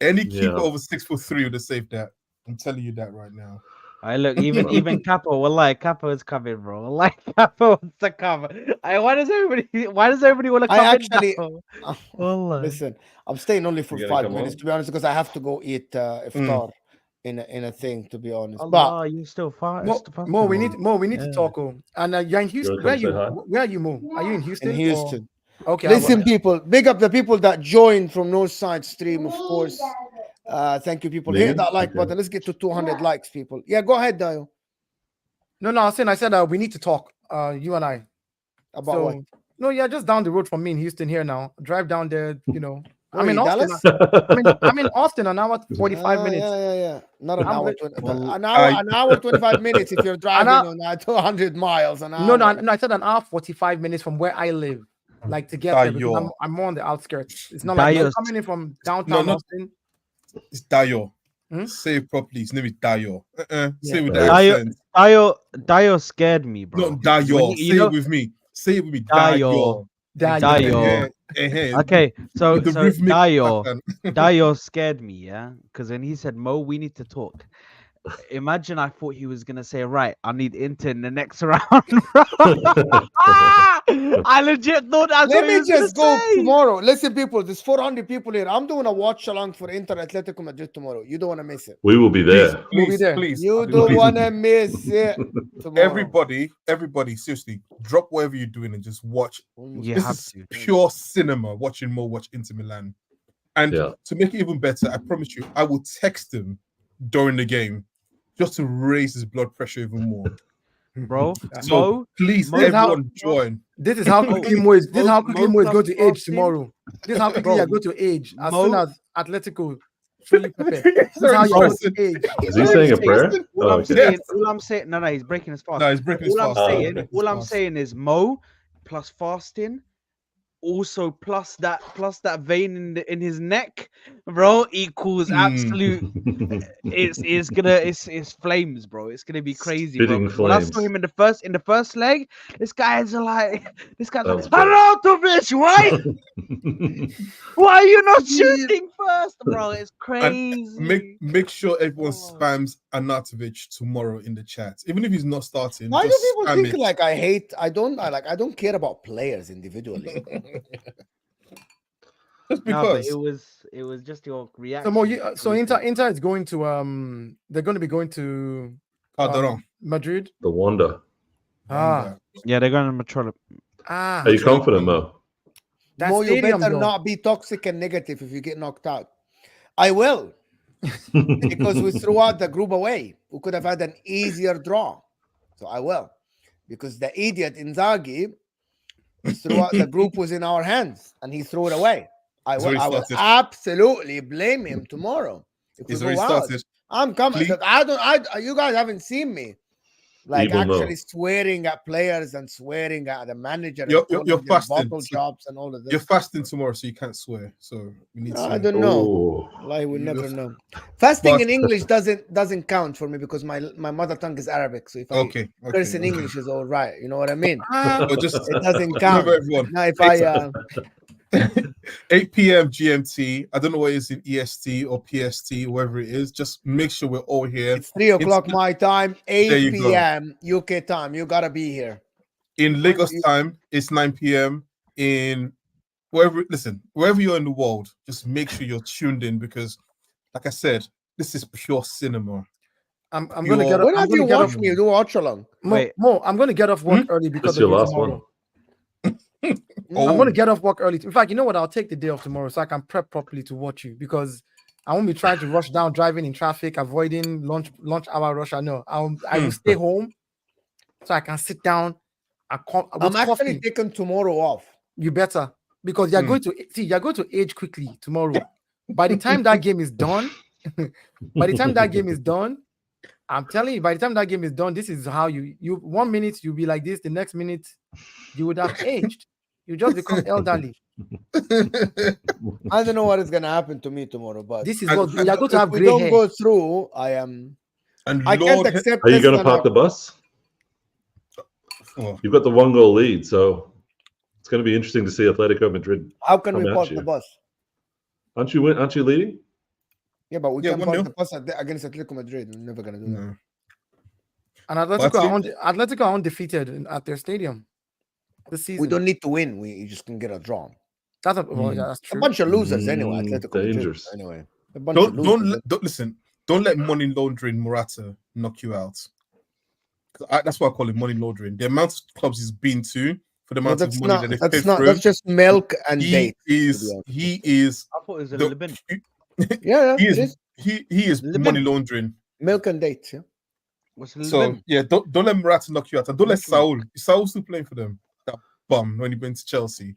Any keeper Yeah. over 6'3" would have saved that. I'm telling you that right now. I look, even Capo, Capo is coming, bro. Capo wants to come. Why does everybody want to come I in actually. now? Wallah. Listen, I'm staying only for You gonna 5 come minutes, on? to be honest, because I have to go eat iftar in a thing, to be honest. Allah, you still far. Mo, we need to Yeah. talk. Oh. And you're in Houston. wanna Where are come you? say hi? Where are you, Mo? Are you in But Houston? in or- Houston. Okay. Listen, people, big up the people that joined from Northside stream, of course. Thank you, people. Me? Hit that like Okay. button. Let's get to 200 likes, people. Yeah, go ahead, Dio. No, I said we need to talk. You and I. About what? No, yeah, just down the road from me in Houston here now. Drive down there, you know. Where I'm are in you, Austin. Dallas? I'm in Austin an hour 45 minutes. Yeah. Not an I'm hour. good. An hour 25 minutes if you're driving hour- on 200 miles an hour. No, I said an hour 45 minutes from where I live, like to get there because Dayo. I'm more on the outskirts. It's not like Dayo's- coming in from downtown No. Austin. It's Dayo. Hmm? Say it properly. His name is Dayo. Say Yeah. it with Dayo. the accent. Dio scared me, bro. Not Dayo. When you Say know- it with me. Say it with me. Dayo. Dayo. Eh. Okay, so With the rhythmic Dio pattern. scared me, yeah, because when he said, "Mo, we need to talk," imagine I thought he was gonna say, "Right, I need Inter in the next round." Bro. I legit thought that's Let what he me was gonna just go say. tomorrow. Listen, people, there's 400 people here. I'm doing a watch along for Inter Atletico Madrid tomorrow. You don't want to miss it. We will be there. We'll be there. Please. You please. don't want to miss it tomorrow. Everybody, seriously, drop whatever you're doing and just watch. You This have is to. pure cinema. Watching Mo watch Inter Milan, and Yeah. to make it even better, I promise you, I will text him during the game just to raise his blood pressure even more. Bro. So Mo, please, Mo- everyone, join. This is how quickly Mo is. This is how quickly Mo is going to age Most tomorrow. This is how quickly Bro, you're going to age as Mo- soon as Atletico truly Pepe. This is how you Sorry, know the age. Is he saying a prayer? All Oh, I'm okay. saying, all I'm saying, no, he's breaking his fast. No, he's breaking his All I'm fast. saying, Breaking all his I'm fast. saying is Mo plus fasting, also plus that vein in his neck, bro, equals absolute. It's flames, bro. It's gonna be crazy, bro. Spitting 'Cause when I saw flames. him in the first leg, this guy's like, That was bad. Arnautovic, why are you not shooting first, bro? It's And crazy. make sure everyone Oh. spams Arnautovic tomorrow in the chat. Even if he's not starting, Why do just people spam think it. like I don't care about players individually. Just No, but because. it was just your So reaction. Mo, to so everything. Inter is going to they're going to be going to Calderon. Madrid. The wonder. Ah, Yeah, they're going to Metropolis. Are you Which way you confident, going? Mo? that Mo, you stadium better though. not be toxic and negative if you get knocked out. I will, because we threw out the group away. We could have had an easier draw. So I will. Because the idiot Inzaghi threw out the group was in our hands and he threw it away. He's already I will started. absolutely blame him tomorrow if we He's go already out. started. I'm coming. Please. Look, you guys haven't seen me like Evil Mo. actually swearing at players and swearing at the manager and You're calling them fasting. bottle So jobs and all of you're this. fasting tomorrow, so you can't swear. So we need I to. don't know. Oh, Like we You never just- know. Fasting But- in English doesn't count for me because my mother tongue is Arabic. So if I Okay. curse in okay. English is all right. You know what I mean? But just It doesn't count. remember, everyone. Now if I 8 p.m. GMT. I don't know what it is in EST or PST, wherever it is. Just make sure we're all here. it's 3 o'clock my time, There 8 you go. p.m. UK time. You gotta be here. In Lagos time, it's 9 p.m. In wherever you're in the world, just make sure you're tuned in because, like I said, this is pure cinema. I'm going to get up. When I'm have going you to get off. watched me do watch along? Wait. Mo, I'm going to get off work early because that's of your you last tomorrow. one. Oh. I'm going to get off work early. In fact, you know what? I'll take the day off tomorrow so I can prep properly to watch you because I won't be trying to rush down, driving in traffic, avoiding lunch hour rush. I know. I will stay home so I can sit down and I'm with actually coffee. taking tomorrow off. You better because you're going to see. You're going to age quickly tomorrow. By the time that game is done, I'm telling you, by the time that game is done, this is how you 1 minute you'll be like this, the next minute you would have aged. You just become elderly. I don't know what is gonna happen to me tomorrow, but This is And- what you're going to if have we gray don't hair. go through, I am. And I can't Lord, accept Are you this. going to park the bus? oh, You've got the 1-goal lead, so it's going to be interesting to see Atletico Madrid. How can we come at park you. the bus? Aren't you leading? Yeah, but we Yeah, can park 1-0. the bus against Atletico Madrid. We're never gonna do that. no. And Atletico are undefeated at their stadium this season. We don't need to win. We just can get a draw. That's that's A true. bunch of losers anyway. Mm, Atletico Madrid, dangerous. anyway. A bunch of losers. Don't listen. Don't let money laundering Morata knock you out. That's why I call it money laundering. The amount of clubs he's been to for the No, amount of that's money not. that they've That's paid not. for That's him, just milk and he dates. is honest. he is I thought it was a the- little bit. Yeah, he it is is he is Libin. money laundering. milk and dates. Yeah. What's a little So bit? yeah, don't let Morata knock you out, and don't let Listen. Saul. Saul's still playing for them. That bum when he went to Chelsea.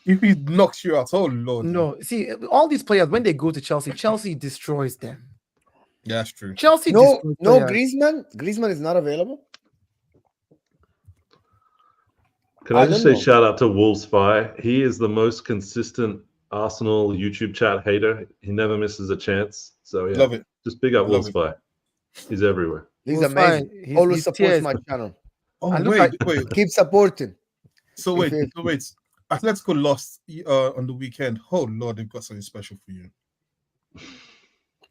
If he knocks you out, oh lord, No, see, all these players when they go to Chelsea, Chelsea destroys them. yeah, that's true. Chelsea No, destroys no. players. Griezmann is not available. Can I I just don't say know. shout out to Wolves Spy? He is the most consistent Arsenal YouTube chat hater. He never misses a chance. So yeah, Love it. just big up Love Wolves it. Spy. He's everywhere. He's Well, amazing. fine. His- Always his supports tears. my channel. Oh And look wait. Keep supporting. So If wait, it- so wait. Atletico lost on the weekend. Oh lord, they've got something special for you.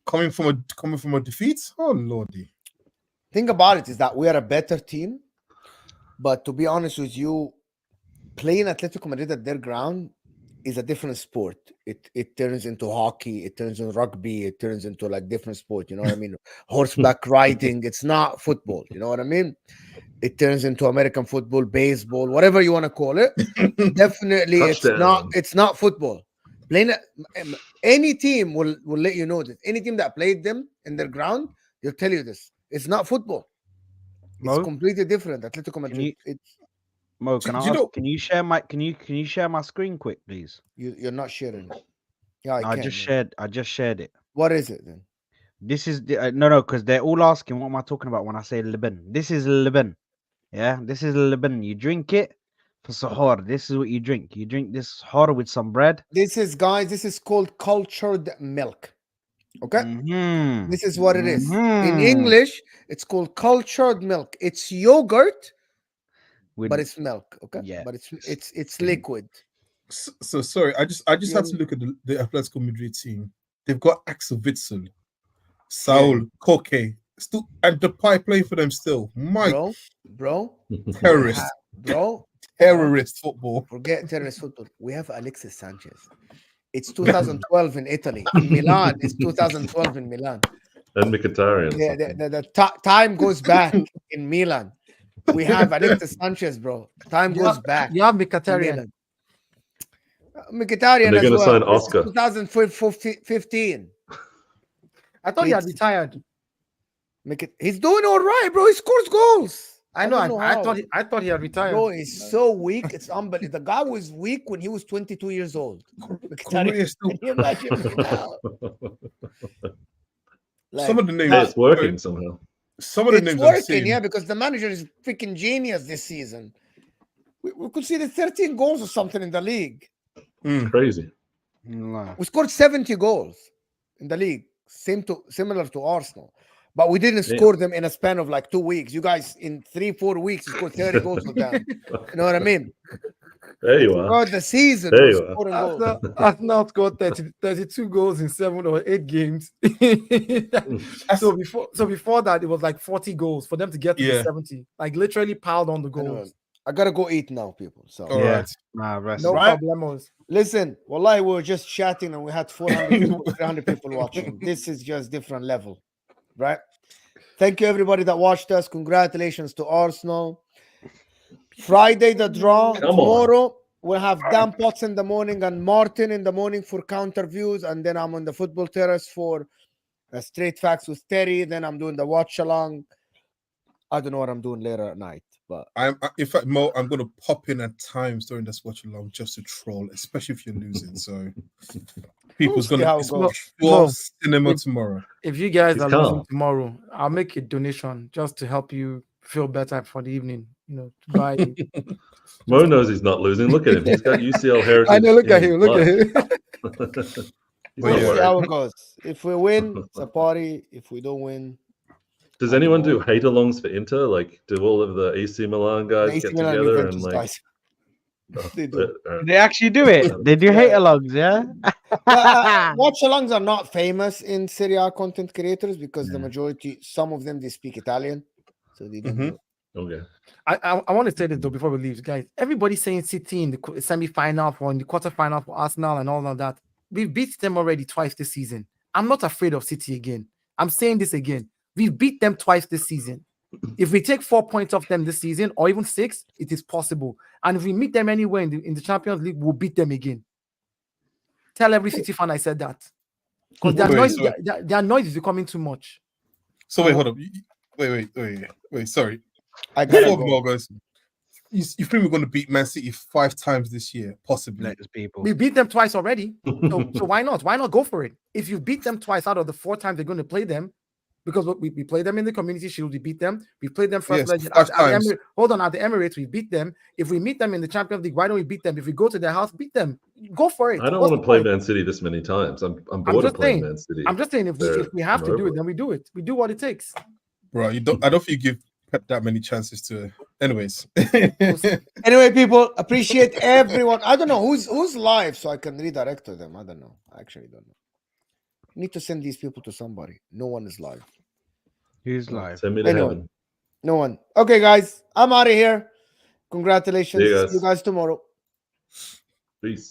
Coming from a defeat. Oh lordy. Thing about it is that we are a better team, but to be honest with you, playing Atletico Madrid at their ground is a different sport. It turns into hockey, it turns into rugby, it turns into like different sport. You know what I mean? Horseback riding. It's not football. You know what I mean? It turns into American football, baseball, whatever you want to call it. Definitely, Touchdown. it's not football. Playing any team will let you know this. Any team that played them in their ground, they'll tell you this. It's not football. It's Mo, completely different. Atletico Madrid. Mo, Do- can I do you ask? know- Can you share my? Can you share my screen quick, please? You're not sharing it. Yeah, I I can. just yeah. shared. I just shared it. What is it then? This is the, no, because they're all asking what am I talking about when I say Liban. This is Liban. Yeah, this is Liban. You drink it for sahur. This is what you drink. You drink this sahur with some bread. This is, guys, this is called cultured milk. Okay? Mhm. This is what it is. In Mhm. English, it's called cultured milk. It's yogurt, With but it's milk. Okay? yeah. But it's liquid. So sorry, I just have Yeah. to look at the Atletico Madrid team. They've got Axel Witsel, Saul, Koke, still, and Depay playing for them still. My Bro, terrorist, bro, terrorist football. forget terrorist football. We have Alexis Sanchez. It's 2012 in Italy. In Milan, it's 2012 in Milan. And Mkhitaryan. The time goes back in Milan. We have Alexis Sanchez, bro. Time goes back. You have in Mkhitaryan. Milan. Mkhitaryan And they're as gonna well. sign It's Oscar. 2015. I thought he had It's- retired. He's doing all right, bro. He scores goals. I know. don't know I how. thought he had retired. Bro, he's so weak. It's unbelievable. The guy was weak when he was 22 years old. Mkhitaryan, Korea still. can you imagine now? Like, Some of the names. Hey, it's working somehow. Some of the it's names I'm working, seeing. yeah, because the manager is freaking genius this season. We could see the 13 goals or something in the league. Crazy. No. We scored 70 goals in the league, similar to Arsenal. But we didn't Yeah. score them in a span of like 2 weeks. You guys, in 3-4 weeks, you scored 30 goals with them. You know what I mean? There you are. Throughout the season, There we're you are. scoring goals. Arsenal scored 32 goals in 7 or 8 games. so before that, it was like 40 goals for them to get to the Yeah. 70. Like literally piled on the Anyway, goals. I gotta go eat now, people. So All Yeah. right. Nah, rest. No Right. problemos. listen, wallahi, we were just chatting and we had 400 people, 300 people watching. This is just different level, right? Thank you, everybody that watched us. Congratulations to Arsenal. Friday, the draw. Come on. Tomorrow, we'll have Dan Potts in the morning and Martin in the morning for counter views. And then I'm on the football terrace for straight facts with Terry. Then I'm doing the watch along. I don't know what I'm doing later at night, but In fact, Mo, I'm gonna pop in at times during this watch along just to troll, especially if you're losing. So people's see gonna how it it's goes. pure Mo, cinema if- tomorrow. If you guys It's are calm. losing tomorrow, I'll make a donation just to help you feel better for the evening. You know, to buy. Mo knows he's not losing. Look at him. He's got UCL heritage. I know. Look in at his him. Look at him. blood. He's We'll not see worried. how it goes. If we win, it's a party. If we don't win, Does anyone do hate alongs for Inter? Like, do all of the AC Milan guys AC get Milan and together Juventus and like? guys. They do. They actually do it. They do hate alogs, yeah. Watch alongs are not famous in Serie A content creators because the Yeah. majority, some of them, they speak Italian, so they don't. Mhm. do it. Okay. I want to say this though before we leave, guys. Everybody's saying City in the semi-final for in the quarterfinal for Arsenal and all of that. We've beat them already twice this season. I'm not afraid of City again. I'm saying this again. We've beat them twice this season. If we take 4 points off them this season, or even 6, it is possible. And if we meet them anywhere in the Champions League, we'll beat them again. Tell every City fan I said that. Because their noise is becoming too much. So wait, hold up. Wait. Sorry. I gotta Before go. Mo goes, you think we're going to beat Man City 5 times this year? Possibly. Let people. We beat them twice already. So why not? Why not go for it? If you beat them twice out of the 4 times they're going to play them, because we play them in the Community Shield, we beat them. We played them first Yes, leg 5 at times. hold on, at the Emirates, we beat them. If we meet them in the Champions League, why don't we beat them? If we go to their house, beat them. Go for it. I don't What's want the to play point? Man City this many times. I'm bored of just playing saying. Man City. I'm just saying if we have to do over it, then we do it. We do what it takes. Bro, I don't think you give Pep that many chances to. Anyways. Anyway, people, appreciate everyone. I don't know who's live, so I can redirect to them. I don't know. I actually don't know. Need to send these people to somebody. No one is live. Who's live? Send me to Anyone. heaven. No one. Okay, guys, I'm out of here. Congratulations. See you guys. See you guys tomorrow. Peace.